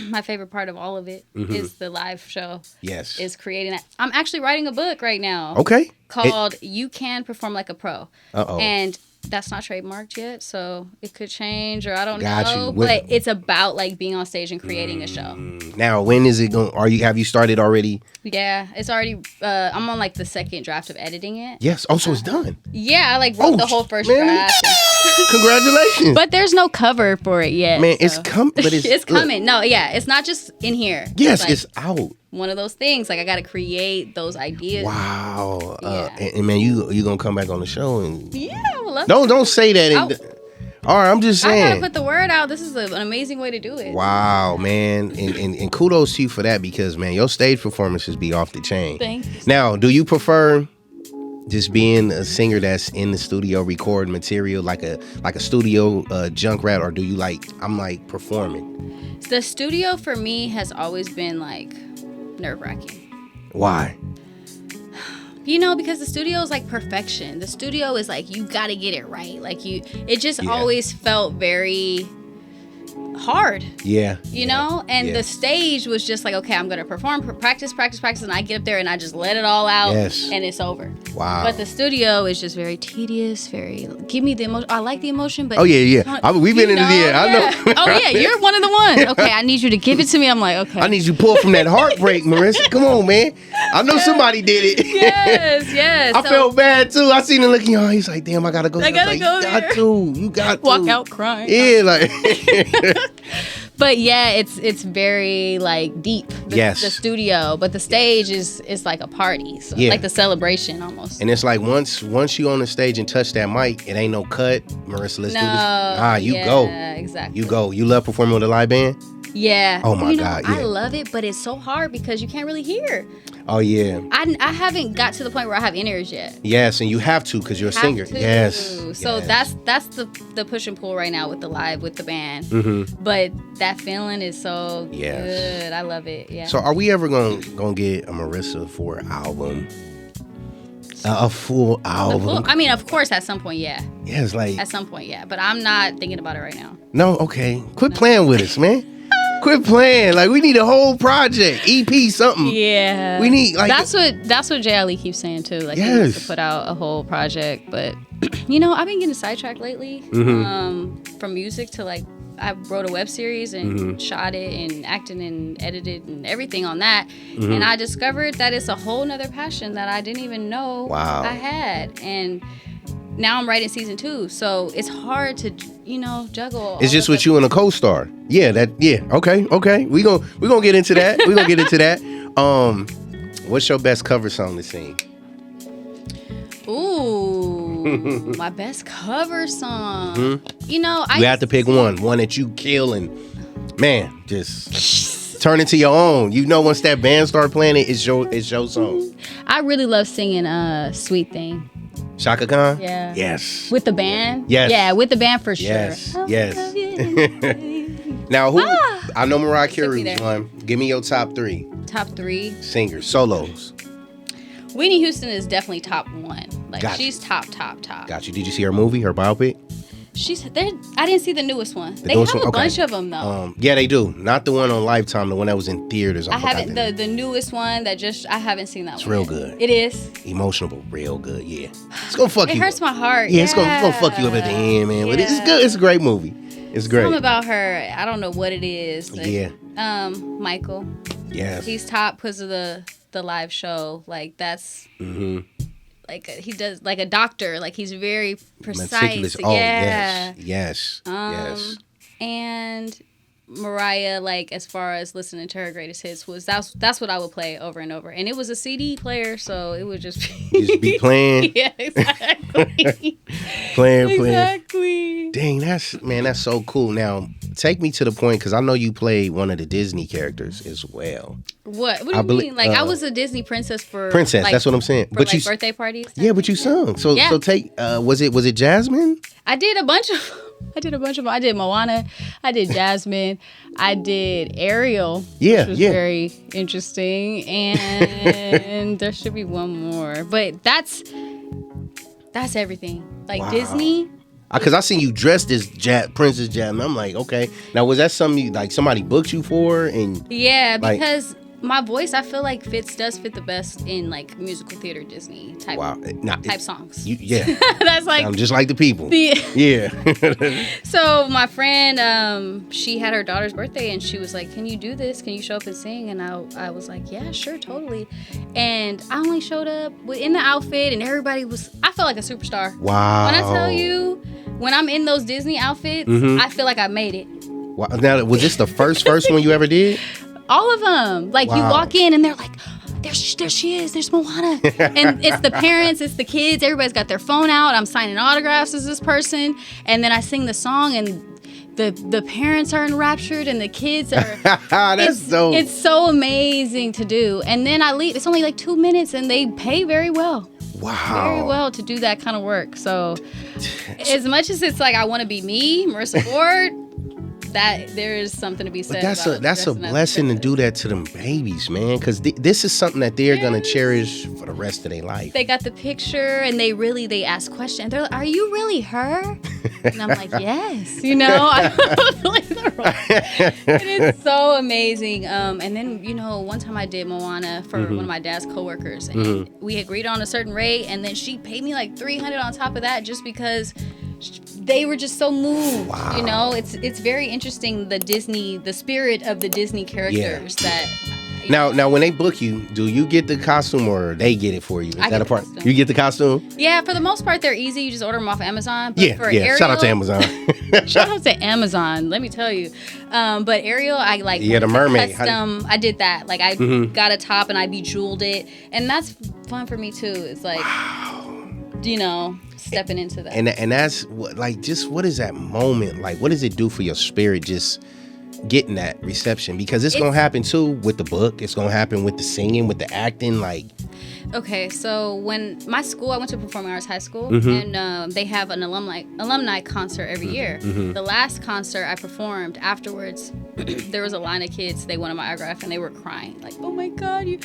my favorite part of all of it is the live show. Yes. Is creating that. I'm actually writing a book right now. Okay. Called You Can Perform Like a Pro. Uh-oh. And that's not trademarked yet, so it could change, or I don't Got know. you. But it's about like being on stage and creating a show. Now, when is it going? Have you started already? Yeah, it's already. I'm on like the second draft of editing it. Yes. Oh, so it's done. Yeah, I like wrote the whole first draft. Congratulations. But there's no cover for it yet. Man, so. it's coming. But it's coming. No, yeah, it's not just in here. Yes, it's out. One of those things. Like I got to create those ideas. Wow. And man, you gonna come back on the show and I would love. Don't say that. All right, I'm just saying. I gotta put the word out. This is an amazing way to do it. Wow, man, and kudos to you for that, because man, your stage performances be off the chain. Thank you. Now, do you prefer just being a singer that's in the studio recording material like a studio junk rat, or do you I'm performing? The studio for me has always been like nerve-wracking. Why? Because the studio is like perfection. The studio is like, you got to get it right. It just always felt very hard. Yeah. And the stage was just like, okay, I'm going to perform, practice, and I get up there and I just let it all out and it's over. Wow. But the studio is just very tedious, give me the emotion. I like the emotion, but we've been in the I know. Oh yeah, you're one of the ones. Okay, I need you to give it to me. I'm like, okay. I need you to pull from that heartbreak, Marissa. Come on, man. I know somebody did it. Yes. I felt bad too. I seen him looking in your eyes. He's like, damn, I gotta go. I gotta go there. You got to. Walk out crying. Yeah, But yeah, it's very deep. The studio, but the stage is like a party, so like the celebration almost. And it's like once you on the stage and touch that mic, it ain't no cut. Marissa, let's do this. You go. Yeah, exactly. You go. You love performing with a live band? Yeah. Oh my God. Yeah. I love it, but it's so hard because you can't really hear. Oh yeah. I haven't got to the point where I have in-ears yet. Yes, and you have to because you're a singer. Yes. So that's the push and pull right now with the band. Mm-hmm. But that feeling is so good. I love it. Yeah. So are we ever gonna get a Marissa Ford album? A full album? I mean, of course, at some point, yeah. Yeah, it's like at some point, yeah. But I'm not thinking about it right now. No, okay. Quit playing with us, man. Quit playing. We need a whole project, EP, something. Yeah. We need that's what Jay Ali keeps saying too. He needs to put out a whole project. But I've been getting sidetracked lately from music to I wrote a web series and shot it and acted and edited and everything on that. And I discovered that it's a whole nother passion that I didn't even know I had. And now I'm writing season 2, so it's hard to juggle. It's just with you and a co-star. Okay. We gonna get into that. What's your best cover song to sing? Ooh, my best cover song. You have to pick one that you kill and man, just turn into your own. Once that band start playing it, it's your song. I really love singing Sweet Thing. Shaka Khan? Yeah. Yes. With the band? Yes. Yeah, with the band for sure. Yes. Now, who? I know Mariah Carey was one. Give me your top 3. Top 3? Singers, solos. Whitney Houston is definitely top 1. She's top. Got you. Did you see her movie, her biopic? I didn't see the newest one. They have a bunch of them though. Yeah, they do. Not the one on Lifetime, the one that was in theaters. I haven't the newest one that I haven't seen that one. It's real good. It is emotional, real good. Yeah, it's gonna fuck you. It hurts my heart. Yeah, it's gonna fuck you up at the end, man. But it's good. It's a great movie. It's great. Something about her, I don't know what it is. Michael. Yes. He's top because of the live show. That's. He does a doctor. He's very precise. Meticulous. Oh, yes. Yes. And Mariah, as far as listening to her greatest hits, that's what I would play over and over. And it was a CD player, so it would just be playing. Yeah, exactly. playing. Exactly. Dang, that's so cool. Now, take me to the point, because I know you played one of the Disney characters as well. What do you mean? Like, I was a Disney princess for princess. Like, that's what I'm saying. For, but like, birthday parties. Yeah, but you sung. So take. Was it Jasmine? I did a bunch of. I did Moana. I did Jasmine. I did Ariel. Yeah, which was very interesting. And there should be one more, but that's everything. Like Disney. Because I seen you dressed as Princess Jasmine. I'm like, okay. Now, was that something like somebody booked you for? And yeah, because my voice, I feel like does fit the best in like musical theater Disney type songs. That's like I'm just like the people. Yeah. So my friend, she had her daughter's birthday, and she was like, "Can you do this? Can you show up and sing?" And I was like, "Yeah, sure, totally." And I only showed up in the outfit, and everybody was. I felt like a superstar. Wow. When I tell you, when I'm in those Disney outfits, I feel like I made it. Wow. Now, was this the first one you ever did? All of them. Like, you walk in and they're like, there she is. There's Moana. And it's the parents, it's the kids. Everybody's got their phone out. I'm signing autographs as this person. And then I sing the song, and the parents are enraptured, and the kids are. It's so amazing to do. And then I leave. It's only like 2 minutes, and they pay very well. Wow. Very well to do that kind of work. So as much as it's like I want to be me, Marissa Ford, that there is something to be said. But that's a blessing to do that to them babies, man. Because this is something that they're gonna cherish for the rest of their life. They got the picture, and they ask questions. They're like, "Are you really her?" And I'm like, "Yes." You know, I don't like the role. It is so amazing. And then one time I did Moana for one of my dad's coworkers, and we agreed on a certain rate, and then she paid me like $300 on top of that just because. They were just so moved. Wow. It's very interesting, the spirit of the Disney characters that. Now, when they book you, do you get the costume or they get it for you? Is that a part? You get the costume? Yeah, for the most part, they're easy. You just order them off Amazon. But for Ariel, shout out to Amazon. Shout out to Amazon. Let me tell you. But Ariel, I like. Yeah, the mermaid. Custom. I did that. Like I got a top and I bejeweled it, and that's fun for me too. It's like, stepping into that. And that's what is that moment like? What does it do for your spirit just getting that reception? Because it's gonna happen too with the book. It's gonna happen with the singing, with the acting. Like, okay, so when I went to Performing Arts High School, and they have an alumni concert every year. The last concert I performed, afterwards, there was a line of kids. They wanted my autograph, and they were crying like, "Oh my God, you!"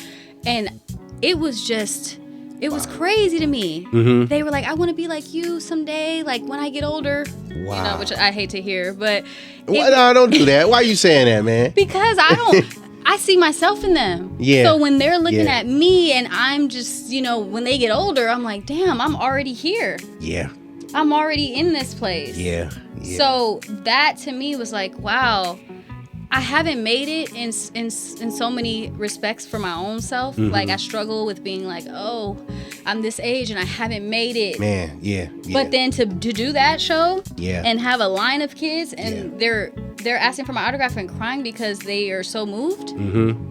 And it was just. It was crazy to me. They were like, "I want to be like you someday, like when I get older." Wow. Which I hate to hear, but no, don't do that. Why are you saying that, man? Because I see myself in them. Yeah. So when they're looking at me, and I'm just, when they get older, I'm like, damn, I'm already here. Yeah. I'm already in this place. Yeah. So that to me was like, wow. I haven't made it in so many respects for my own self. Like I struggle with being like, oh, I'm this age and I haven't made it. Man, yeah. But then to do that show, and have a line of kids, and they're asking for my autograph and crying because they are so moved.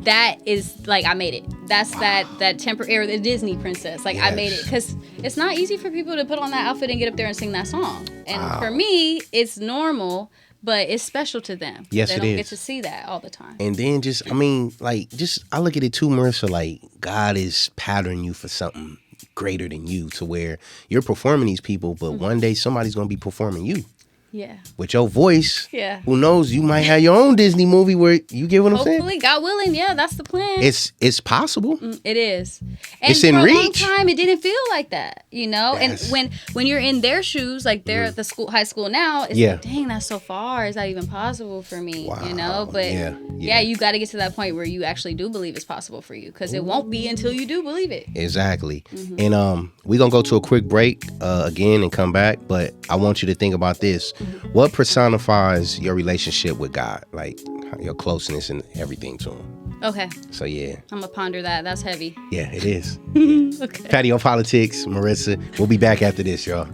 That is like I made it. That's that temporary the Disney princess. Like I made it, because it's not easy for people to put on that outfit and get up there and sing that song. And for me, it's normal. But it's special to them. Yes, they it don't is. get to see that all the time. And then I look at it too, Marissa, like God is patterning you for something greater than you, to where you're performing these people, but one day somebody's going to be performing you. Yeah. With your voice. Yeah. Who knows? You might have your own Disney movie where you get what I'm saying? Hopefully, God willing, yeah, that's the plan. It's possible. It is. And it's in for reach. a long time, it didn't feel like that, Yes. And when you're in their shoes, like they're at the high school now, it's like, dang, that's so far. Is that even possible for me? Wow. But you got to get to that point where you actually do believe it's possible for you, because it won't be until you do believe it. Exactly. And we're going to go to a quick break again and come back, but I want you to think about this. What personifies your relationship with God, like your closeness and everything to him? Okay. So yeah, I'm gonna ponder that. That's heavy. Yeah, it is. Okay. Patio PolitiCz, Marissa. We'll be back after this, y'all.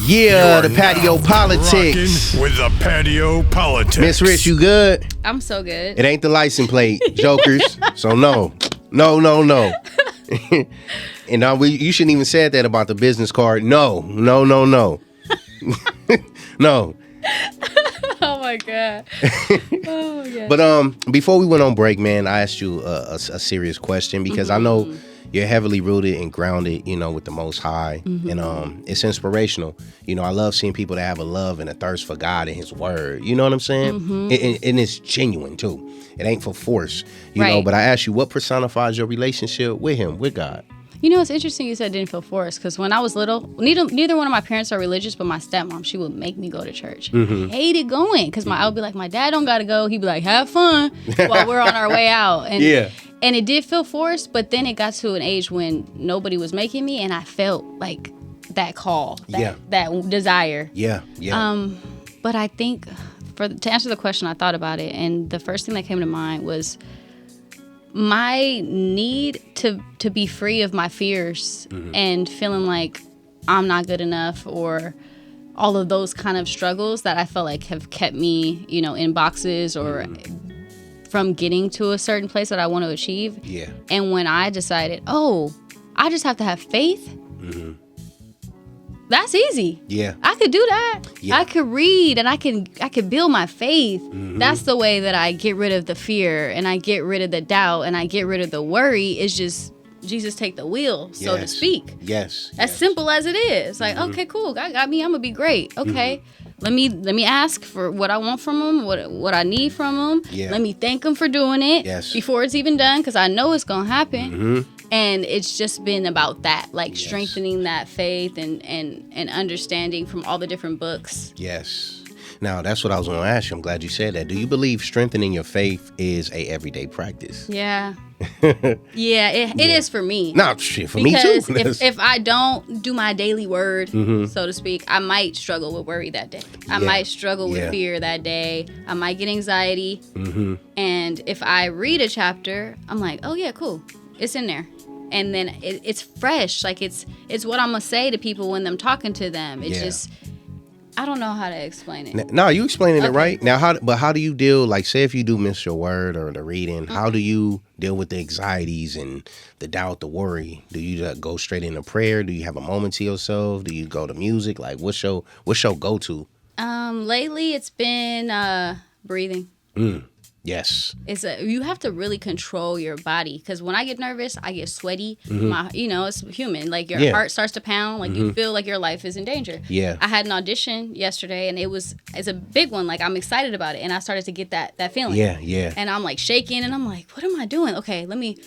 Yeah, the Patio PolitiCz. Rocking with the Patio PolitiCz. MissRiss, you good? I'm so good. It ain't the license plate, jokers. So no. And you shouldn't even said that about the business card. No. No. Oh my god. Oh yeah. But before we went on break, man, I asked you a serious question because I know you're heavily rooted and grounded, with the Most High, and it's inspirational. I love seeing people that have a love and a thirst for God and His Word. You know what I'm saying? And it's genuine too. It ain't for force, you know. But I asked you, what personifies your relationship with Him, with God? It's interesting you said didn't feel forced, because when I was little, neither one of my parents are religious, but my stepmom, she would make me go to church. I hated going because I would be like, my dad don't got to go. He'd be like, have fun while we're on our way out. And, and it did feel forced, but then it got to an age when nobody was making me, and I felt like that call, that desire. Yeah. But I think, to answer the question, I thought about it, and the first thing that came to mind was my need to be free of my fears and feeling like I'm not good enough, or all of those kind of struggles that I felt like have kept me, in boxes or from getting to a certain place that I want to achieve. Yeah. And when I decided, I just have to have faith. That's easy. Yeah. I could do that. Yeah. I could read and I could build my faith. That's the way that I get rid of the fear, and I get rid of the doubt, and I get rid of the worry. Is just Jesus take the wheel, so to speak. Yes. As simple as it is. Like, okay, cool. God got me. I'm gonna be great. Okay. Let me ask for what I want from him, what I need from him. Yeah. Let me thank him for doing it before it's even done, because I know it's gonna happen. And it's just been about that, like strengthening that faith and understanding from all the different books. Yes. Now, that's what I was going to ask you. I'm glad you said that. Do you believe strengthening your faith is a everyday practice? Yeah. It is for me. No, shit, for me too. Because if I don't do my daily word, so to speak, I might struggle with worry that day. I might struggle with fear that day. I might get anxiety. And if I read a chapter, I'm like, oh yeah, cool. It's in there. And then it's fresh. Like it's what I'm gonna say to people when I'm talking to them. It's just, I don't know how to explain it. No, you explaining it right now. How do you deal? Like, say if you do miss your word or the reading, how do you deal with the anxieties and the doubt, the worry? Do you just go straight into prayer? Do you have a moment to yourself? Do you go to music? Like, what's your go-to? Lately it's been breathing. Yes. You have to really control your body, because when I get nervous, I get sweaty. It's human. Like your heart starts to pound. Like you feel like your life is in danger. Yeah. I had an audition yesterday, and it's a big one. Like I'm excited about it, and I started to get that feeling. Yeah. And I'm like shaking, and I'm like, what am I doing? Okay, let me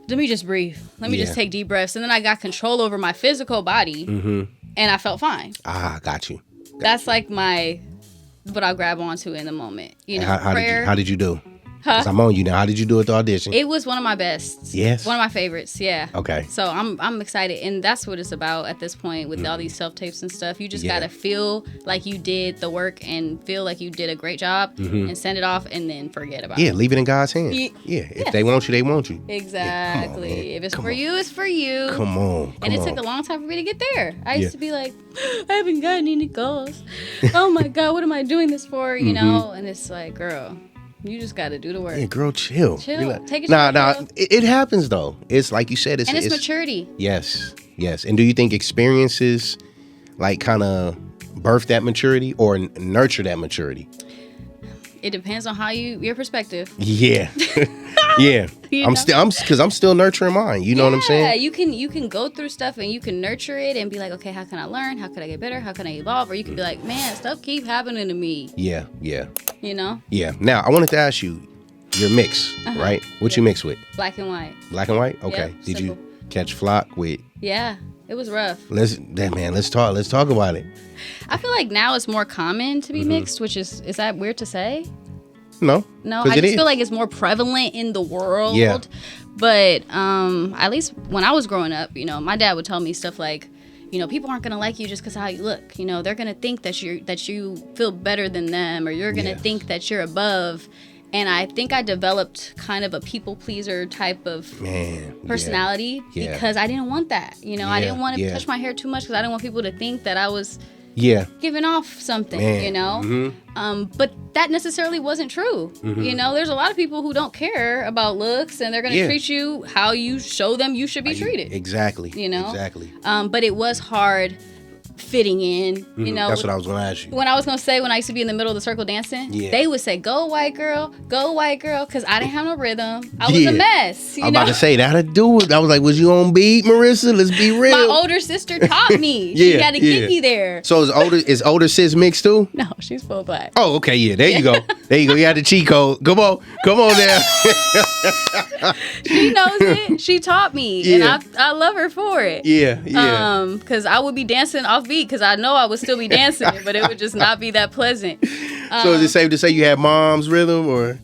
just breathe. Let me just take deep breaths, and then I got control over my physical body, and I felt fine. Got you. That's like what I'll grab onto in the moment. Prayer. How did you do? 'Cause I'm on you now. How did you do at the audition? It was one of my best. Yes. One of my favorites. Yeah. Okay. So I'm excited, and that's what it's about at this point with all these self-tapes and stuff. You just gotta feel like you did the work and feel like you did a great job, and send it off, and then forget about it. Yeah, leave it in God's hands. If they want you, they want you. Exactly. On, if it's for you, it's for you. Come on. And it took a long time for me to get there. I used to be like, I haven't gotten any calls. Oh my God, what am I doing this for? And it's like, girl, you just got to do the work. Yeah, girl, chill. Like, take it. It happens though. It's like you said. It's maturity. Yes. And do you think experiences like kind of birth that maturity or nurture that maturity? It depends on how your perspective. Yeah. Yeah. I'm still nurturing mine. You know what I'm saying? Yeah, you can go through stuff and you can nurture it and be like, okay, how can I learn? How can I get better? How can I evolve? Or you can be like, man, stuff keep happening to me. Yeah. Yeah. Now I wanted to ask you, your mix, right? What you mix with? Black and white. Black and white? Okay. Yep, Did simple. you catch Flock with? Yeah. It was rough. Let's talk about it. I feel like now it's more common to be mixed, which is that weird to say? No, I just feel like it's more prevalent in the world. Yeah. But at least when I was growing up, my dad would tell me stuff like, people aren't gonna like you just because of how you look. They're gonna think that you feel better than them, or you're gonna think that you're above. And I think I developed kind of a people pleaser type of personality because I didn't want that. I didn't want to touch my hair too much because I didn't want people to think that I was giving off something, Man. you know? Mm-hmm. But that necessarily wasn't true. Mm-hmm. You know, there's a lot of people who don't care about looks, and they're going to treat you how you show them you should be treated. Exactly. You know? Exactly. But it was hard fitting in, you know. That's what I was going to ask you. When I was going to say, when I used to be in the middle of the circle dancing, they would say, go white girl, because I didn't have no rhythm. I was a mess. I was about to say, that had to do it. I was like, was you on beat, Marissa? Let's be real. My older sister taught me. She had to get me there. So is older sis mixed too? No, she's full black. Oh, okay, yeah. There you go. There you go. You had the cheat code. Come on there. She knows it. She taught me, and I love her for it. Yeah. Because I would be dancing off beat, because I know I would still be dancing, but it would just not be that pleasant. So is it safe to say you had mom's rhythm, or?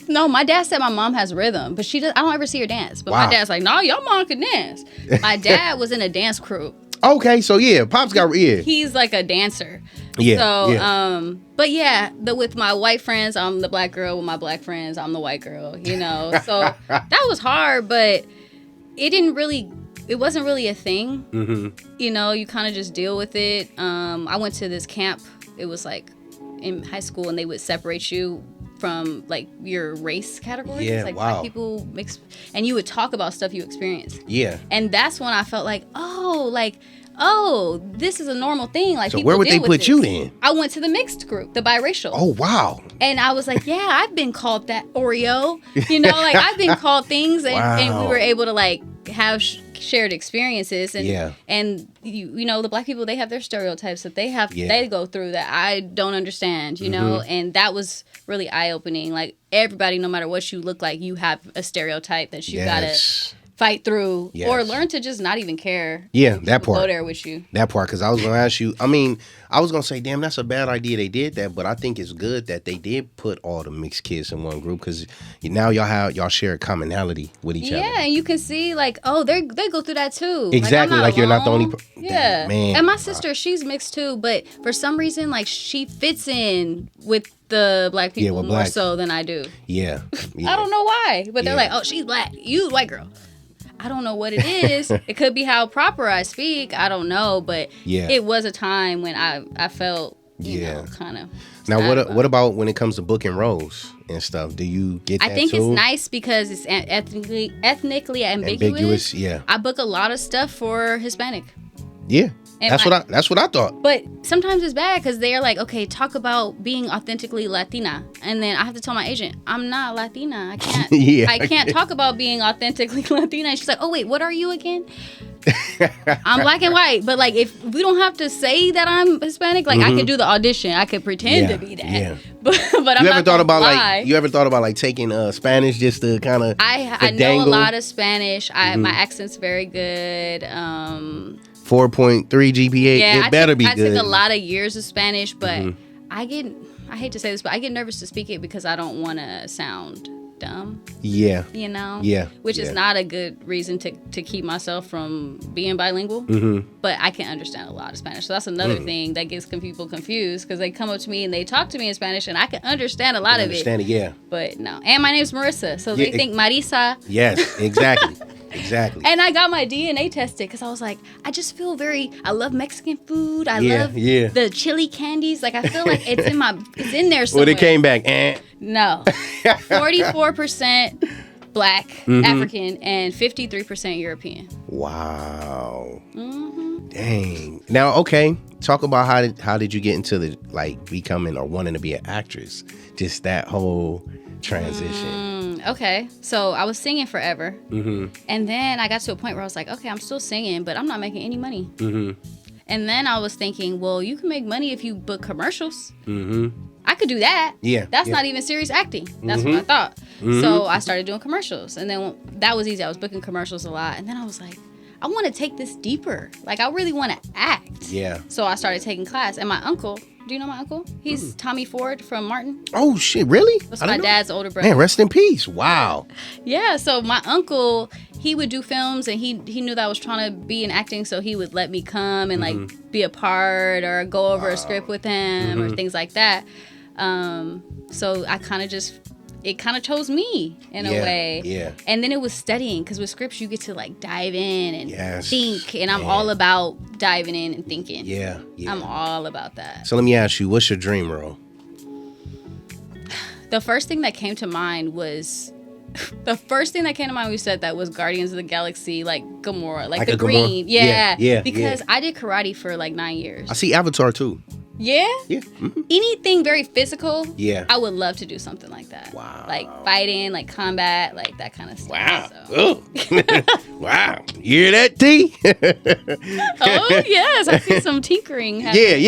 No, my dad said my mom has rhythm, but she does. I don't ever see her dance. But my dad's like, no, your mom can dance. My dad was in a dance crew. Okay, so Pop's got He's like a dancer. But with my white friends, I'm the black girl. With my black friends, I'm the white girl. You know, so that was hard, but it wasn't really a thing. Mm-hmm. You know, you kind of just deal with it. I went to this camp. It was like in high school, and they would separate you from like your race categories. Like black people mixed, and you would talk about stuff you experienced. And that's when I felt like, this is a normal thing. Like, so where would they put you in? I went to the mixed group, the biracial. Oh, wow. And I was like, I've been called that Oreo. You know, like I've been called things, and we were able to like have shared experiences. And you know, the black people, they have their stereotypes that they go through that I don't understand, you know, and that was really eye-opening. Like, everybody, no matter what you look like, you have a stereotype that you gotta fight through, or learn to just not even care. That part. Go there with you. That part, because I was going to ask you, I mean, I was going to say, damn, that's a bad idea they did that, but I think it's good that they did put all the mixed kids in one group, because now y'all share a commonality with each other. Yeah, and you can see, like, they go through that too. Exactly, like you're not the only Yeah. Man. And my sister, she's mixed too, but for some reason, like, she fits in with the black people more so than I do. Yeah. I don't know why, but they're like, oh, she's black, you white girl. I don't know what it is. It could be how proper I speak. I don't know, but it was a time when I felt, you know, kind of. Now, what about when it comes to booking roles and stuff? Do you get that I think too? it's nice because it's ethnically ambiguous. I book a lot of stuff for Hispanic. Yeah. And that's what I thought. But sometimes it's bad because they're like, okay, talk about being authentically Latina, and then I have to tell my agent, I'm not Latina. I can't. I can't talk about being authentically Latina. And she's like, oh wait, what are you again? I'm black and white, but like if we don't have to say that I'm Hispanic, like I could do the audition. I could pretend to be that. Yeah. But I'm you ever not thought about lie. you ever thought about like taking Spanish just to kind of I know a lot of Spanish. My accent's very good. 4.3 GPA. It better be good. I took a lot of years of Spanish, but I hate to say this, but I get nervous to speak it because I don't want to sound dumb. Yeah. You know? Yeah. Which is not a good reason to keep myself from being bilingual. But I can understand a lot of Spanish. So that's another thing that gets people confused because they come up to me and they talk to me in Spanish and I can understand a lot of it. But no. And my name's Marissa. So they think Marissa. Yes, exactly. Exactly. And I got my DNA tested because I was like, I just feel I love Mexican food. I love the chili candies. Like, I feel like it's in there somewhere. Well, it came back. No. 44% black, African, and 53% European. Wow. Dang. Now, okay. Talk about how did you get into the, like, becoming or wanting to be an actress? Just that whole transition. Okay, so I was singing forever, and then I got to a point where I was like, okay, I'm still singing, but I'm not making any money. And then I was thinking, well, you can make money if you book commercials. I could do that. That's not even serious acting. That's what I thought. So I started doing commercials, and then that was easy. I was booking commercials a lot, and then I was like, I want to take this deeper. Like, I really want to act. So I started taking class, and my uncle. Do you know my uncle? He's Tommy Ford from Martin. Oh, shit. Really? That's my dad's older brother. Man, rest in peace. Wow. Yeah. So my uncle, he would do films, and he knew that I was trying to be in acting, so he would let me come and like be a part or go over a script with him or things like that. So I kind of just it kind of chose me in a way. Yeah. And then it was studying, because with scripts you get to like dive in and think, and I'm Man. all about diving in and thinking. Yeah. I'm all about that. So let me ask you, what's your dream role? The first thing that came to mind was when you said that was Guardians of the Galaxy, like Gamora, like the green. Gamora? Yeah. Because I did karate for like 9 years. I see Avatar too. Yeah? Yeah. Mm-hmm. Anything very physical, Yeah. I would love to do something like that. Wow. Like fighting, like combat, like that kind of stuff. Wow. So. Wow. You hear that, T? Oh, yes. I see some tinkering happening.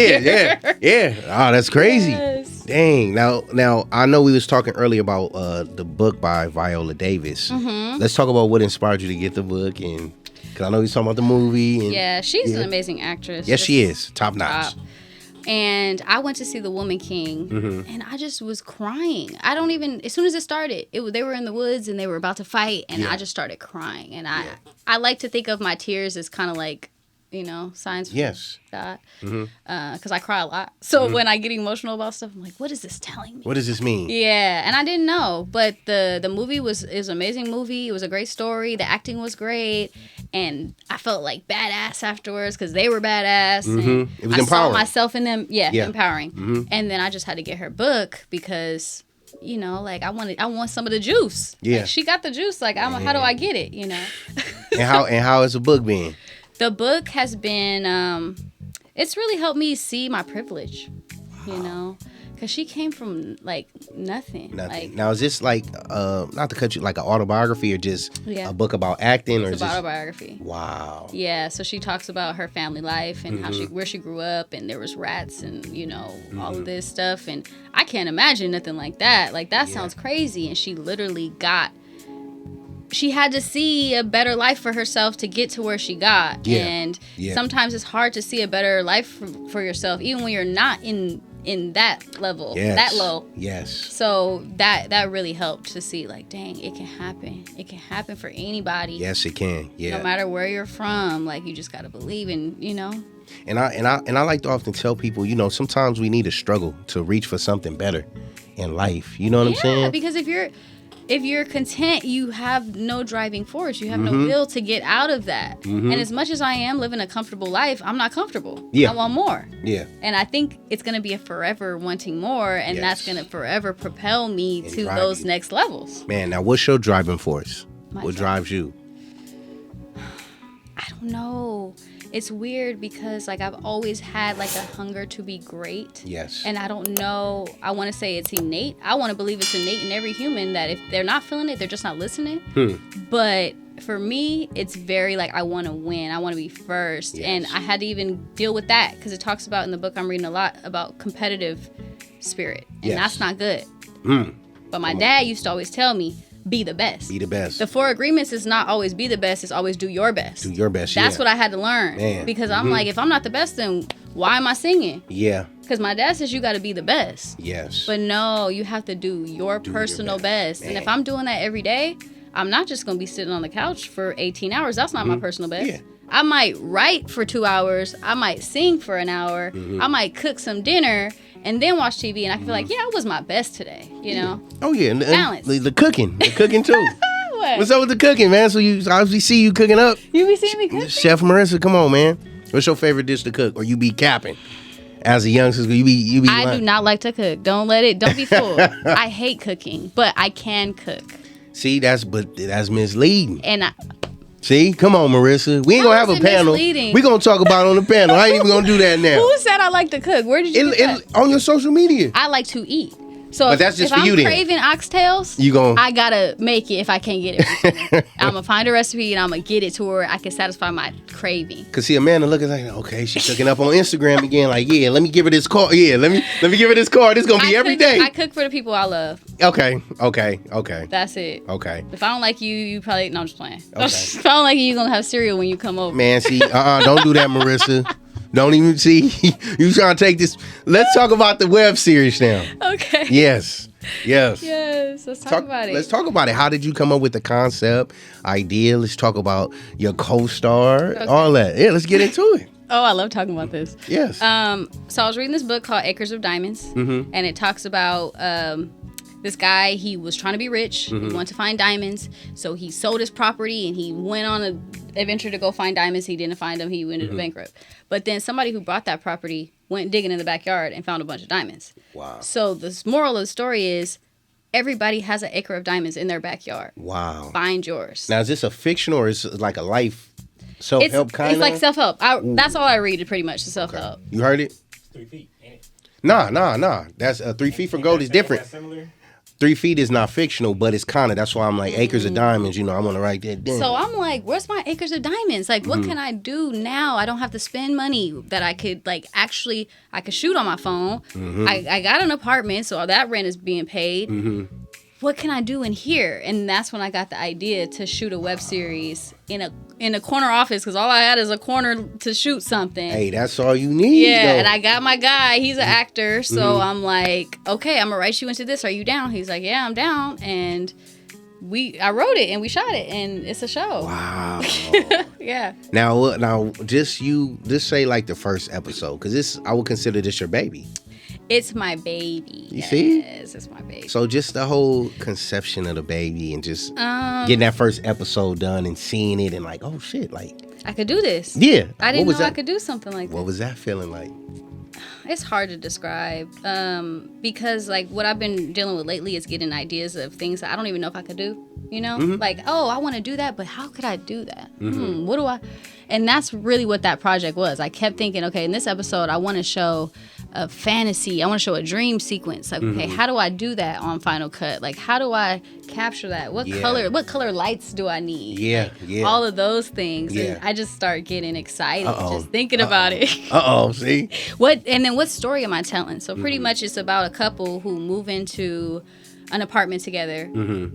Yeah. Oh, that's crazy. Yes. Dang. Now, I know we was talking earlier about the book by Viola Davis. Mm-hmm. Let's talk about what inspired you to get the book, and because I know he's talking about the movie. And, Yeah, she's an amazing actress. Yes, she is. Top notch. And I went to see The Woman King, and I just was crying. As soon as it started, they were in the woods and they were about to fight, and I just started crying. And I like to think of my tears as kind of like, signs from God, because I cry a lot. So when I get emotional about stuff, I'm like, what is this telling me? What does this mean? Yeah, and I didn't know, but the movie is an amazing movie. It was a great story. The acting was great, and I felt like badass afterwards because they were badass. And It was I empowering. saw myself in them. Yeah. Empowering. Mm-hmm. And then I just had to get her book because, like I want some of the juice. Yeah. Like, she got the juice. Like how do I get it? And how has the book been? The book has been, it's really helped me see my privilege, because she came from like nothing. Like, now, is this like, not to cut you, like an autobiography or just a book about acting? It's an autobiography. Wow. Yeah, so she talks about her family life and where she grew up, and there was rats and, all of this stuff. And I can't imagine nothing like that. Like, that sounds crazy. And she literally she had to see a better life for herself to get to where she got. Yeah. And sometimes it's hard to see a better life for yourself, even when you're not in that level, that low. Yes. So that really helped to see, like, dang, it can happen. It can happen for anybody. Yes, it can. Yeah. No matter where you're from, like, you just gotta believe in, And I like to often tell people, sometimes we need to struggle to reach for something better in life. You know what I'm saying? Yeah, because if you're content, you have no driving force. You have no will to get out of that. And as much as I am living a comfortable life, I'm not comfortable. Yeah. I want more. Yeah. And I think it's going to be a forever wanting more, and that's going to forever propel me to those next levels. Man, now what's your driving force? What Myself. drives you? I don't know. It's weird because, like, I've always had, like, a hunger to be great. Yes. And I don't know. I want to say it's innate. I want to believe it's innate in every human that if they're not feeling it, they're just not listening. But for me, it's very, like, I want to win. I want to be first. Yes. And I had to even deal with that because it talks about in the book I'm reading a lot about competitive spirit. And that's not good. But my dad used to always tell me, be the best. Be the best. The 4 agreements is not always be the best, it's always do your best. Do your best. That's what I had to learn. Man. Because I'm like, if I'm not the best, then why am I singing? Yeah. Because my dad says you got to be the best. Yes. But no, you have to do your personal best. And if I'm doing that every day, I'm not just going to be sitting on the couch for 18 hours. That's not my personal best. Yeah. I might write for 2 hours. I might sing for an hour. I might cook some dinner and then watch TV. And I can feel like, yeah, I was my best today, Oh, yeah. And Balance. the cooking too. What? What's up with the cooking, man? So you obviously see you cooking up. You be seeing me cooking? Chef Marissa, come on, man. What's your favorite dish to cook? Or you be capping? As a youngster, you be I do not like to cook. Don't be fooled. I hate cooking, but I can cook. See, that's misleading. And See, come on, Marissa. We ain't gonna have a panel. Misleading? We gonna talk about it on the panel. I ain't even gonna do that now. Who said I like to cook? Where did you get that? On your social media. I like to eat. So But that's just if for you I'm then. craving oxtails, I gotta make it if I can't get it. I'm gonna find a recipe and I'm gonna get it to where I can satisfy my craving. Cause see, Amanda looking like, okay, she's cooking up on Instagram again. Like, yeah, let me give her this card. Yeah, let me give her this card. It's gonna be every day. I cook for the people I love. Okay. That's it. Okay. If I don't like you, you probably I'm just playing. Okay. If I don't like you, you're gonna have cereal when you come over. Man, see, don't do that, Marissa. Don't even see. You trying to take this. Let's talk about the web series now. Okay. Yes. Let's talk about it. Let's talk about it. How did you come up with the concept, idea? Let's talk about your co-star, all that. Yeah, let's get into it. Oh, I love talking about this. Yes. So I was reading this book called Acres of Diamonds, and it talks about this guy, he was trying to be rich. He wanted to find diamonds. So he sold his property and he went on an adventure to go find diamonds. He didn't find them. He went into bankrupt. But then somebody who bought that property went digging in the backyard and found a bunch of diamonds. Wow. So the moral of the story is everybody has an acre of diamonds in their backyard. Wow. Find yours. Now, is this a fiction or is it like a life self-help kind of? It's like self-help. That's all I read, pretty much, the self-help. Okay. You heard it? 3 feet, ain't it? Nah. That's 3 feet from gold is different. Similar? 3 feet is not fictional, but it's kind of, that's why I'm like, acres of diamonds, I want to write that down. So I'm like, where's my acres of diamonds? Like, what can I do now? I don't have to spend money that I could, like, actually, I could shoot on my phone. I got an apartment, so that rent is being paid. What can I do in here? And that's when I got the idea to shoot a web series in a corner office, because all I had is a corner to shoot something. Hey, that's all you need. Yeah, and I got my guy. He's an actor, so I'm like, okay, I'm gonna write you into this. Are you down? He's like, yeah, I'm down. And I wrote it and we shot it, and it's a show. Wow. Yeah. Now, just say like the first episode, because I would consider this your baby. It's my baby. You see? Yes, it's my baby. So just the whole conception of the baby and just getting that first episode done and seeing it and like, oh shit, like I could do this. Yeah. I didn't know I could do something like that. What was that feeling like? It's hard to describe because like what I've been dealing with lately is getting ideas of things that I don't even know if I could do. Like, oh, I want to do that, but how could I do that? What do I? And that's really what that project was. I kept thinking, okay, in this episode, I want to show a fantasy. I want to show a dream sequence. Like, okay, how do I do that on Final Cut? Like, how do I capture that? What color lights do I need? Yeah, like, all of those things. Yeah. And I just start getting excited just thinking about it. See? And then what story am I telling? So pretty much it's about a couple who move into an apartment together.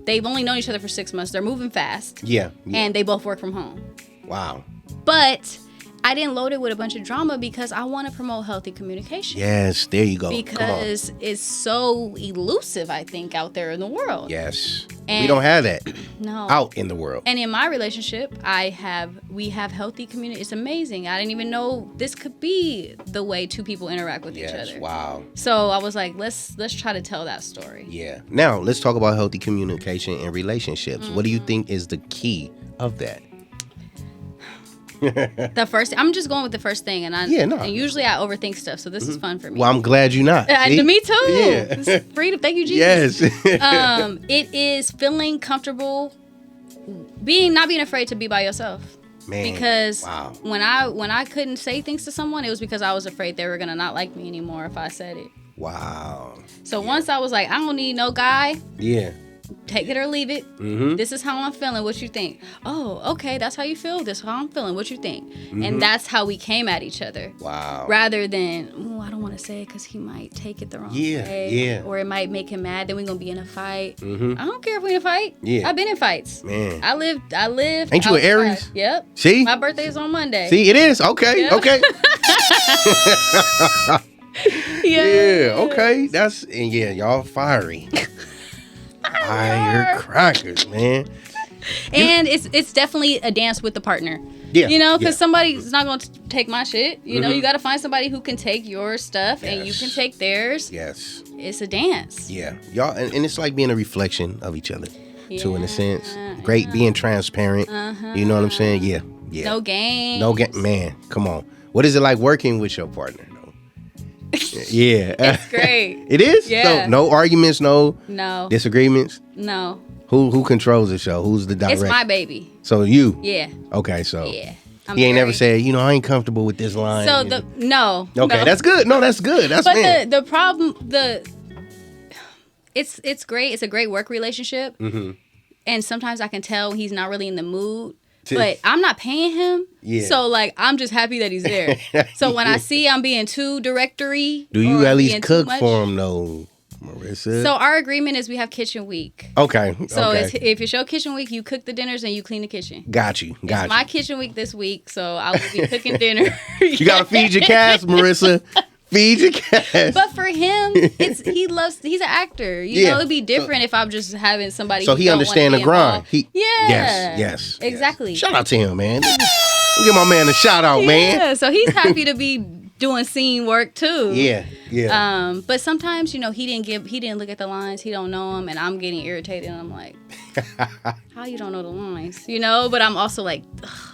They've only known each other for 6 months. They're moving fast. Yeah. And they both work from home. Wow. But I didn't load it with a bunch of drama because I want to promote healthy communication. Yes, there you go. Because it's so elusive, I think, out there in the world. Yes. And we don't have that out in the world. And in my relationship, we have healthy community. It's amazing. I didn't even know this could be the way two people interact with each other. Wow. So I was like, let's try to tell that story. Yeah. Now, let's talk about healthy communication in relationships. What do you think is the key of that? I'm just going with the first thing, and usually I overthink stuff, so this is fun for me. Well, I'm glad you're not. Me too. Yeah. It's freedom. Thank you, Jesus. Yes. It is feeling comfortable, not being afraid to be by yourself. Man, because when I couldn't say things to someone, it was because I was afraid they were gonna not like me anymore if I said it. Wow. So once I was like, I don't need no guy. Yeah. Take it or leave it. This is how I'm feeling. What you think? Oh, okay. That's how you feel. This is how I'm feeling. What you think? And that's how we came at each other. Wow. Rather than, I don't want to say it because he might take it the wrong way. Yeah. Or it might make him mad. Then we're going to be in a fight. I don't care if we're in a fight. Yeah. I've been in fights. Man. I live. Ain't you an Aries? Yep. See? My birthday is on Monday. See, it is. Okay. Yep. Okay. Yeah. Okay. Y'all fiery. Firecrackers, man. And it's definitely a dance with the partner. Yeah. Because somebody's not going to take my shit. You know, you got to find somebody who can take your stuff and you can take theirs. Yes. It's a dance. Yeah. Y'all, and it's like being a reflection of each other, too, in a sense. Great being transparent. You know what I'm saying? Yeah. No games. Man, come on. What is it like working with your partner? Yeah. It's great. It is? Yeah. So no arguments, no disagreements? No. Who controls the show? Who's the director? It's my baby. So you? Yeah. Okay, so. Yeah. He ain't never said, I ain't comfortable with this line. So no. Okay, that's good. No, that's good. That's But the problem, it's great. It's a great work relationship. And sometimes I can tell he's not really in the mood. But I'm not paying him. Yeah. So, I'm just happy that he's there. So, when I see I'm being too directory. Do you at least cook for him, though, Marissa? So, our agreement is we have kitchen week. Okay. So, if it's your kitchen week, you cook the dinners and you clean the kitchen. Got you. It's my kitchen week this week, so I will be cooking dinner. You got to feed your cats, Marissa. Feed your cats. But for him, he's an actor. You know, it'd be different if I'm just having somebody. So he understands the grind. Yes. Exactly. Shout out to him, man. We'll give my man a shout out, man. Yeah. So he's happy to be doing scene work too. Yeah. But sometimes, he didn't look at the lines, he don't know them, and I'm getting irritated, and I'm like, how you don't know the lines, But I'm also like,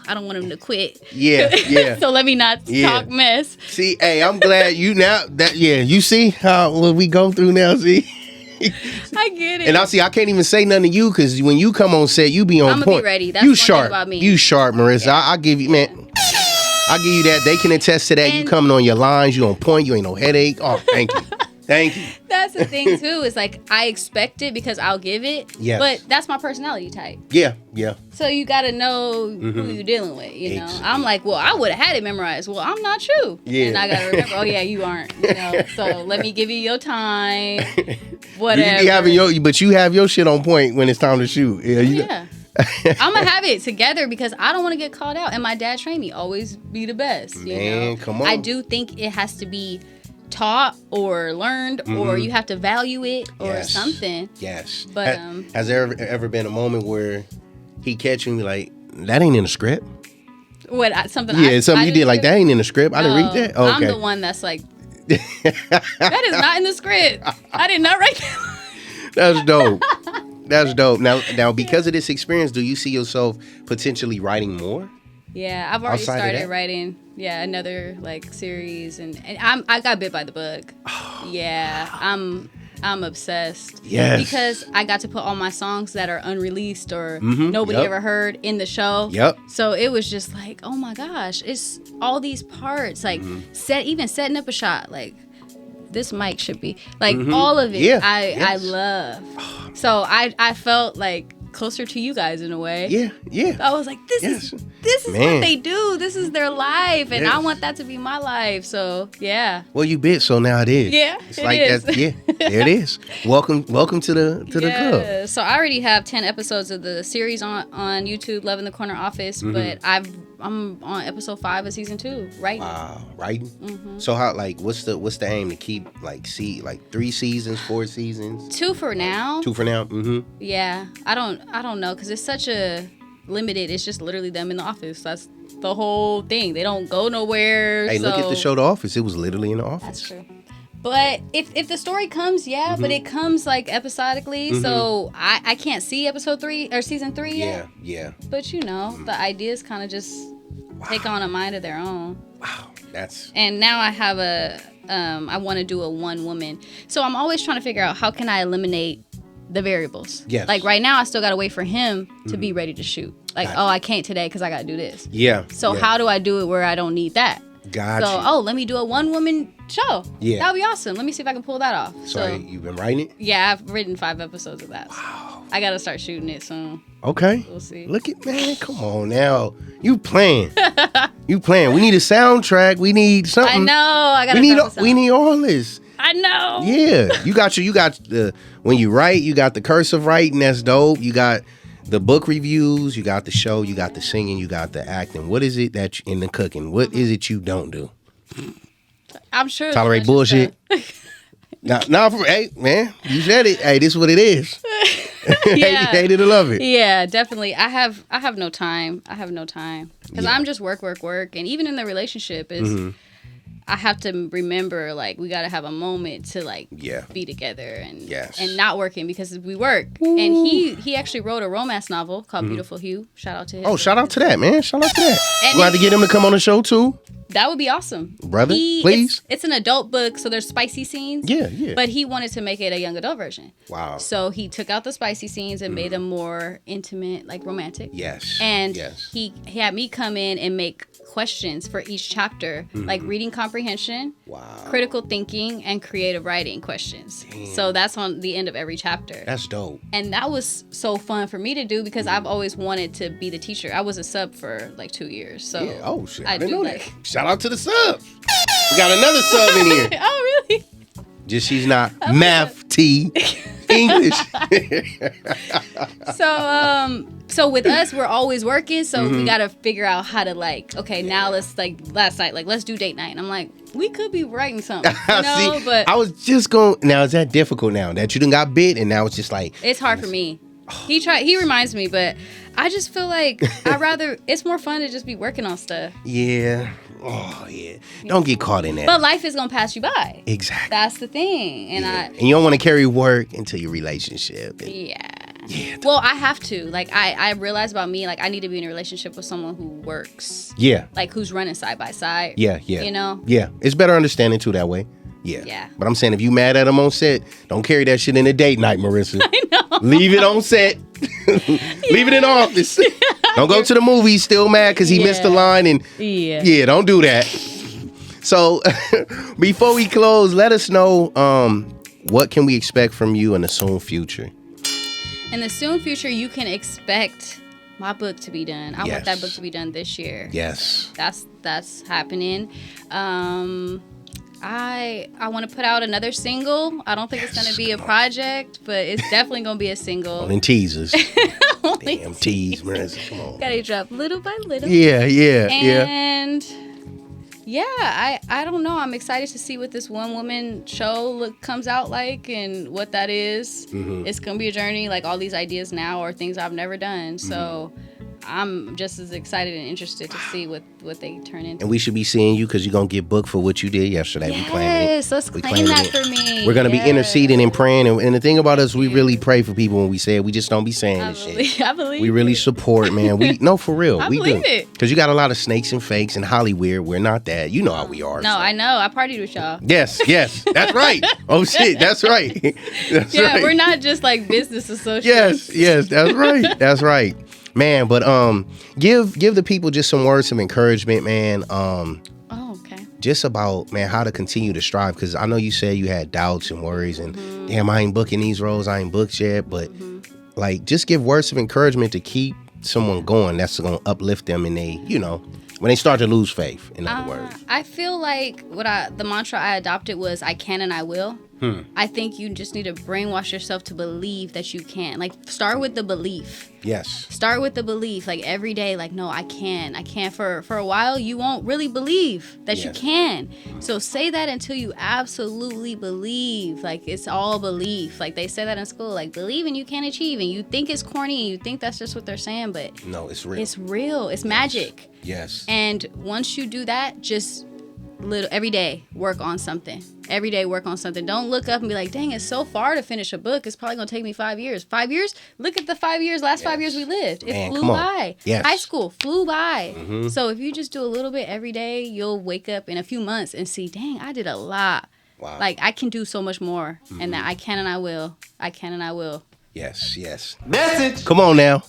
I don't want him to quit. Yeah. So let me not talk mess. See, hey, I'm glad you see how what we go through now, see? I get it. And I can't even say nothing to you because when you come on set, you be on I'm point. Be ready. That's you one sharp. Thing about me. You sharp, Marissa. Yeah. I'll give you, man. I'll give you that. They can attest to that. And you coming on your lines. You on point. You ain't no headache. Oh, thank you. Thank you. That's the thing too. It's like I expect it because I'll give it. Yes. But that's my personality type. Yeah. So you got to know who you're dealing with. I'm like, well, I would have had it memorized. Well, I'm not you. Yeah. And I got to remember. Oh yeah, you aren't. So let me give you your time. Whatever. But you have your shit on point when it's time to shoot. Yeah. I'm gonna have it together because I don't want to get called out. And my dad trained me always be the best. Man, come on. I do think it has to be taught or learned or you have to value it or something. Yes. But has there ever been a moment where he catch you and be like, that ain't in the script? Something you did like that ain't in the script. I didn't read that. Oh, okay. I'm the one that's like, that is not in the script. I did not write that. That's dope. That's dope. Now, because of this experience, do you see yourself potentially writing more? Yeah, I've already started writing. Yeah, another series, and I got bit by the bug. Yeah, I'm obsessed. Yes, because I got to put all my songs that are unreleased or nobody ever heard in the show. Yep. So it was just like, oh my gosh, it's all these parts, setting up a shot, this mic should be all of it. Yeah. I love. So I felt like closer to you guys in a way. Yeah. I was like, this is what they do. This is their life, and I want that to be my life. So yeah. Well, you bit, so now it is. Yeah, it's that. Yeah, there it is. Welcome to the club. So I already have 10 episodes of the series on YouTube, Love in the Corner Office, but I'm on episode 5 of season 2 writing. Wow, writing. So how what's the aim to keep 3 seasons, 4 seasons? 2 for now. 2 for now. Yeah, I don't know because it's such a limited. It's just literally them in the office. That's the whole thing. They don't go nowhere. Hey, look at the show The Office. It was literally in the office. That's true. But if the story comes, but it comes episodically, so I can't see episode 3 or season 3 yet. Yeah. But the ideas kind of just take on a mind of their own. Wow, And now I have I want to do a one woman. So I'm always trying to figure out how can I eliminate the variables. Yes. Right now I still got to wait for him to be ready to shoot. I can't today because I got to do this. Yeah. So how do I do it where I don't need that? Gotcha. So, let me do a one woman show. Yeah. That would be awesome. Let me see if I can pull that off. So you've been writing it? Yeah, I've written 5 episodes of that. Wow. I got to start shooting it soon. Okay. We'll see. Look at, man, come on now. You playing. We need a soundtrack. We need something. I know. I got to We need all this. I know. Yeah. You got the, when you write, you got the cursive writing. That's dope. You got the book reviews. You got the show. You got the singing. You got the acting. What is it that in the cooking? What is it you don't do? I'm sure. Tolerate bullshit. Hey, man, you said it. Hey, this is what it is. Yeah. Hate it or love it. Yeah, definitely. I have no time. Because I'm just work. And even in the relationship, I have to remember, we got to have a moment to, be together and not working because we work. Ooh. And he actually wrote a romance novel called Beautiful Hue. Shout out to him. Oh, shout out to that, man. Shout out to that. And we'll have to get him to come on the show, too. That would be awesome. Brother, please. It's an adult book, so there's spicy scenes. Yeah. But he wanted to make it a young adult version. Wow. So he took out the spicy scenes and made them more intimate, romantic. Yes. And he had me come in and make questions for each chapter, reading comprehension, critical thinking, and creative writing questions. Damn. So that's on the end of every chapter. That's dope. And that was so fun for me to do because I've always wanted to be the teacher. I was a sub for 2 years. So yeah. Oh shit. I didn't know that. Shout out to the subs. We got another sub in here. Oh really? Just she's not math T English. So with us, we're always working, so we gotta figure out how to now let's last night, let's do date night. And I'm like, we could be writing something. See, but I was just going, now is that difficult now that you done got bit and now it's just it's hard for me. He reminds me, but I just feel like it's more fun to just be working on stuff. Yeah. Oh yeah. Don't get caught in that. But life is gonna pass you by. Exactly. That's the thing. And and you don't want to carry work into your relationship. Yeah. Yeah. Well, I have to. Like, I realize about me, like, I need to be in a relationship with someone who works. Yeah. Like, who's running side by side. Yeah. You know? Yeah. It's better understanding too that way. Yeah. Yeah. But I'm saying if you mad at him on set, don't carry that shit in a date night, Marissa. I know. Leave it on set. Leave it in office. Don't go to the movies still mad because he missed the line and yeah, don't do that. So before we close, let us know what can we expect from you in the soon future. In the soon future, you can expect my book to be done. I want that book to be done this year. Yes. That's happening. I want to put out another single. I don't think it's going to be a project, but it's definitely going to be a single. Only teasers. Damn tease, Marissa. Come on. Gotta drop little by little. Yeah. And yeah, I don't know. I'm excited to see what this one woman show comes out like and what that is. Mm-hmm. It's going to be a journey. Like, all these ideas now are things I've never done. So I'm just as excited and interested to see what they turn into. And we should be seeing you because you're going to get booked for what you did yesterday. Yes, we claiming it. Let's claim that for me. We're going to be interceding and praying. And the thing about us, we really pray for people when we say it. We just don't be saying this shit. I believe we really support, man. No, for real. I we believe do. it. Because you got a lot of snakes and fakes and Hollywood. We're not that. You know how we are. No, so. I know. I partied with y'all. Yes. That's right. Oh, shit. That's right. That's right. We're not just like business associates. Yes. That's right. That's right. Man, but give the people just some words of encouragement, man. Okay. Just about, man, how to continue to strive. Because I know you said you had doubts and worries and, damn, I ain't booking these roles. I ain't booked yet. But, like, just give words of encouragement to keep someone going. That's going to uplift them and they, when they start to lose faith, in other words. I feel like the mantra I adopted was I can and I will. I think you just need to brainwash yourself to believe that you can. Like, start with the belief. Yes. Start with the belief. Like, every day, like, no, I can. For a while, you won't really believe that you can. So say that until you absolutely believe. Like, it's all belief. Like, they say that in school. Like, believe and you can achieve. And you think it's corny and you think that's just what they're saying. But no, it's real. It's real. It's magic. Yes. And once you do that, just every day work on something. Every day work on something. Don't look up and be like, dang, it's so far to finish a book. It's probably going to take me 5 years. 5 years? Look at the 5 years, last 5 years we lived. It flew by. Yes. High school flew by. So if you just do a little bit every day, you'll wake up in a few months and see, dang, I did a lot. Wow. Like, I can do so much more. And that I can and I will. I can and I will. Yes. Message. Come on now.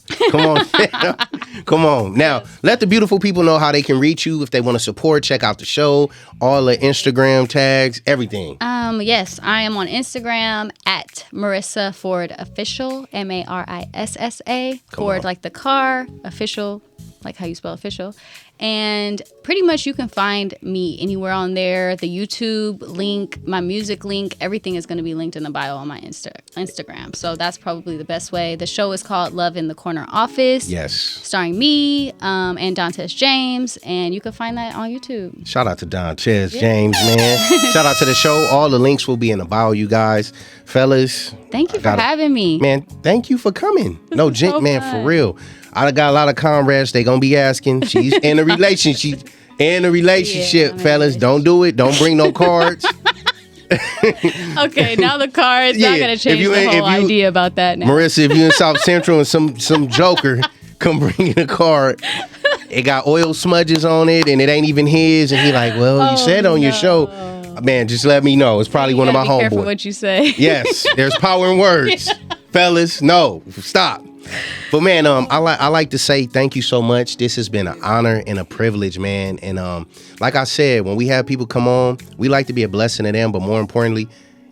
Come on. Now, let the beautiful people know how they can reach you if they want to support, check out the show, all the Instagram tags, everything. Yes, I am on Instagram at Marissa Ford Official, Marissa. Ford like the car, official, like how you spell official. And pretty much you can find me anywhere on there. The YouTube link, my music link, everything is going to be linked in the bio on my Instagram. So that's probably the best way. The show is called Love in the Corner Office. Yes. Starring me and Dantes James. And you can find that on YouTube. Shout out to Dantes James, man. Shout out to the show. All the links will be in the bio, you guys. Fellas. Thank you for having me. Man, thank you for coming. No, so man, for real. I got a lot of comrades. They gonna be asking. She's in a relationship. Fellas. Don't do it. Don't bring no cards. Okay, now the cards. I gotta change the whole idea about that now. Marissa, if you in South Central and some joker come bring in a card, it got oil smudges on it and it ain't even his, and he like, well, you said on your show. Man, just let me know. It's probably one of my homeboys. Be careful what you say. Yes, there's power in words. Fellas, no, stop. But man, I like to say thank you so much. This has been an honor and a privilege, man. And like I said, when we have people come on, we like to be a blessing to them. But more importantly,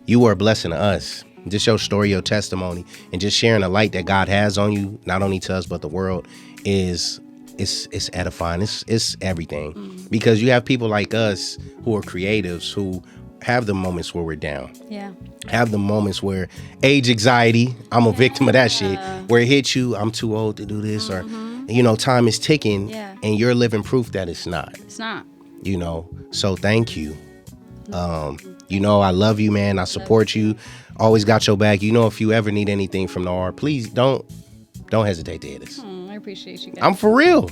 you are a blessing to us. Just your story, your testimony, and just sharing the light that God has on you, not only to us but the world, is it's edifying. It's everything. Because you have people like us who are creatives who have the moments where we're down. Yeah. Have the moments where age anxiety, I'm a victim of that shit, where it hits you, I'm too old to do this, or, time is ticking, and you're living proof that it's not. It's not. So thank you. I love you, man. I support you. Always got your back. If you ever need anything from the art, please don't hesitate to hit us. I I appreciate you guys. I'm for real.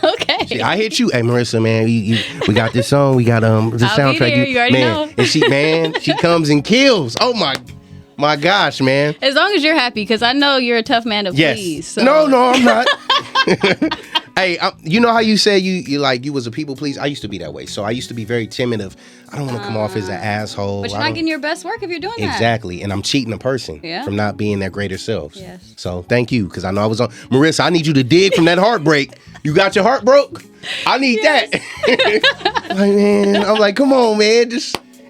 Okay. See, I hit you. Hey, Marissa, man, we got this song. We got the soundtrack. Be there. You already know. And she comes and kills. Oh my gosh, man. As long as you're happy, because I know you're a tough man to please. So. No, I'm not. Hey, you know how you said you was a people pleaser? I used to be that way. So I used to be very timid of, I don't want to come off as an asshole. But you're not getting your best work if you're doing that. Exactly. And I'm cheating a person from not being their greater selves. Yes. So thank you, because I know I was on. Marissa, I need you to dig from that heartbreak. You got your heart broke? I need that. Like, man, I'm like, come on, man.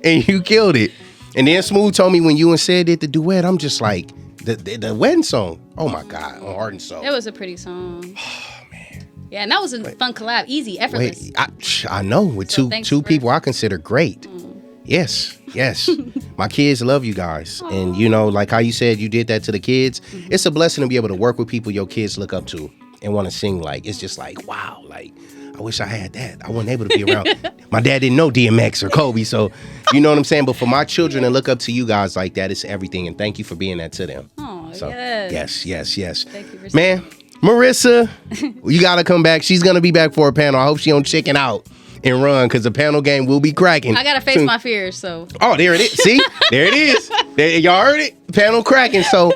And you killed it. And then Smooth told me when you and Sid did the duet, I'm just like, the wedding song. Oh my God, on Heart and Soul. It was a pretty song. Oh man. Yeah, and that was a fun collab, easy, effortless. I know, with two people I consider great. Yes. My kids love you guys. Aww. And you know, like how you said you did that to the kids, it's a blessing to be able to work with people your kids look up to and want to sing like. It's just like, wow, like I wish I had that. I wasn't able to be around. My dad didn't know DMX or Kobe, so you know what I'm saying? But for my children to look up to you guys like that, it's everything. And thank you for being that to them. Oh, so, yes. Yes. Thank you for man, Marissa, you got to come back. She's going to be back for a panel. I hope she don't chicken out and run, because the panel game will be cracking. I got to face my fears, so. Oh, there it is. See? There it is. Y'all heard it? Panel cracking. So,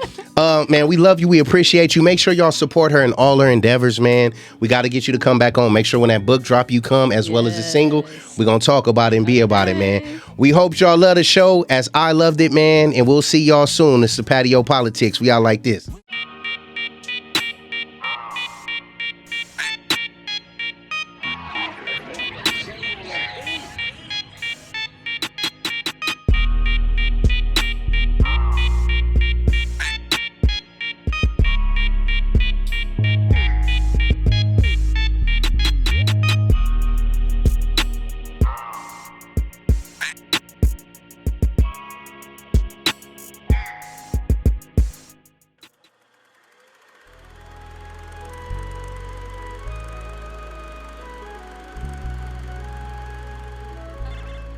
man, we love you. We appreciate you. Make sure y'all support her in all her endeavors, man. We got to get you to come back on. Make sure when that book drop, you come, as well as the single. We're going to talk about it and be about it, man. We hope y'all love the show as I loved it, man. And we'll see y'all soon. It's the Patio PolitiCz. We out like this.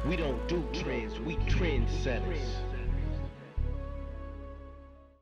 We don't do trends, we trendsetters.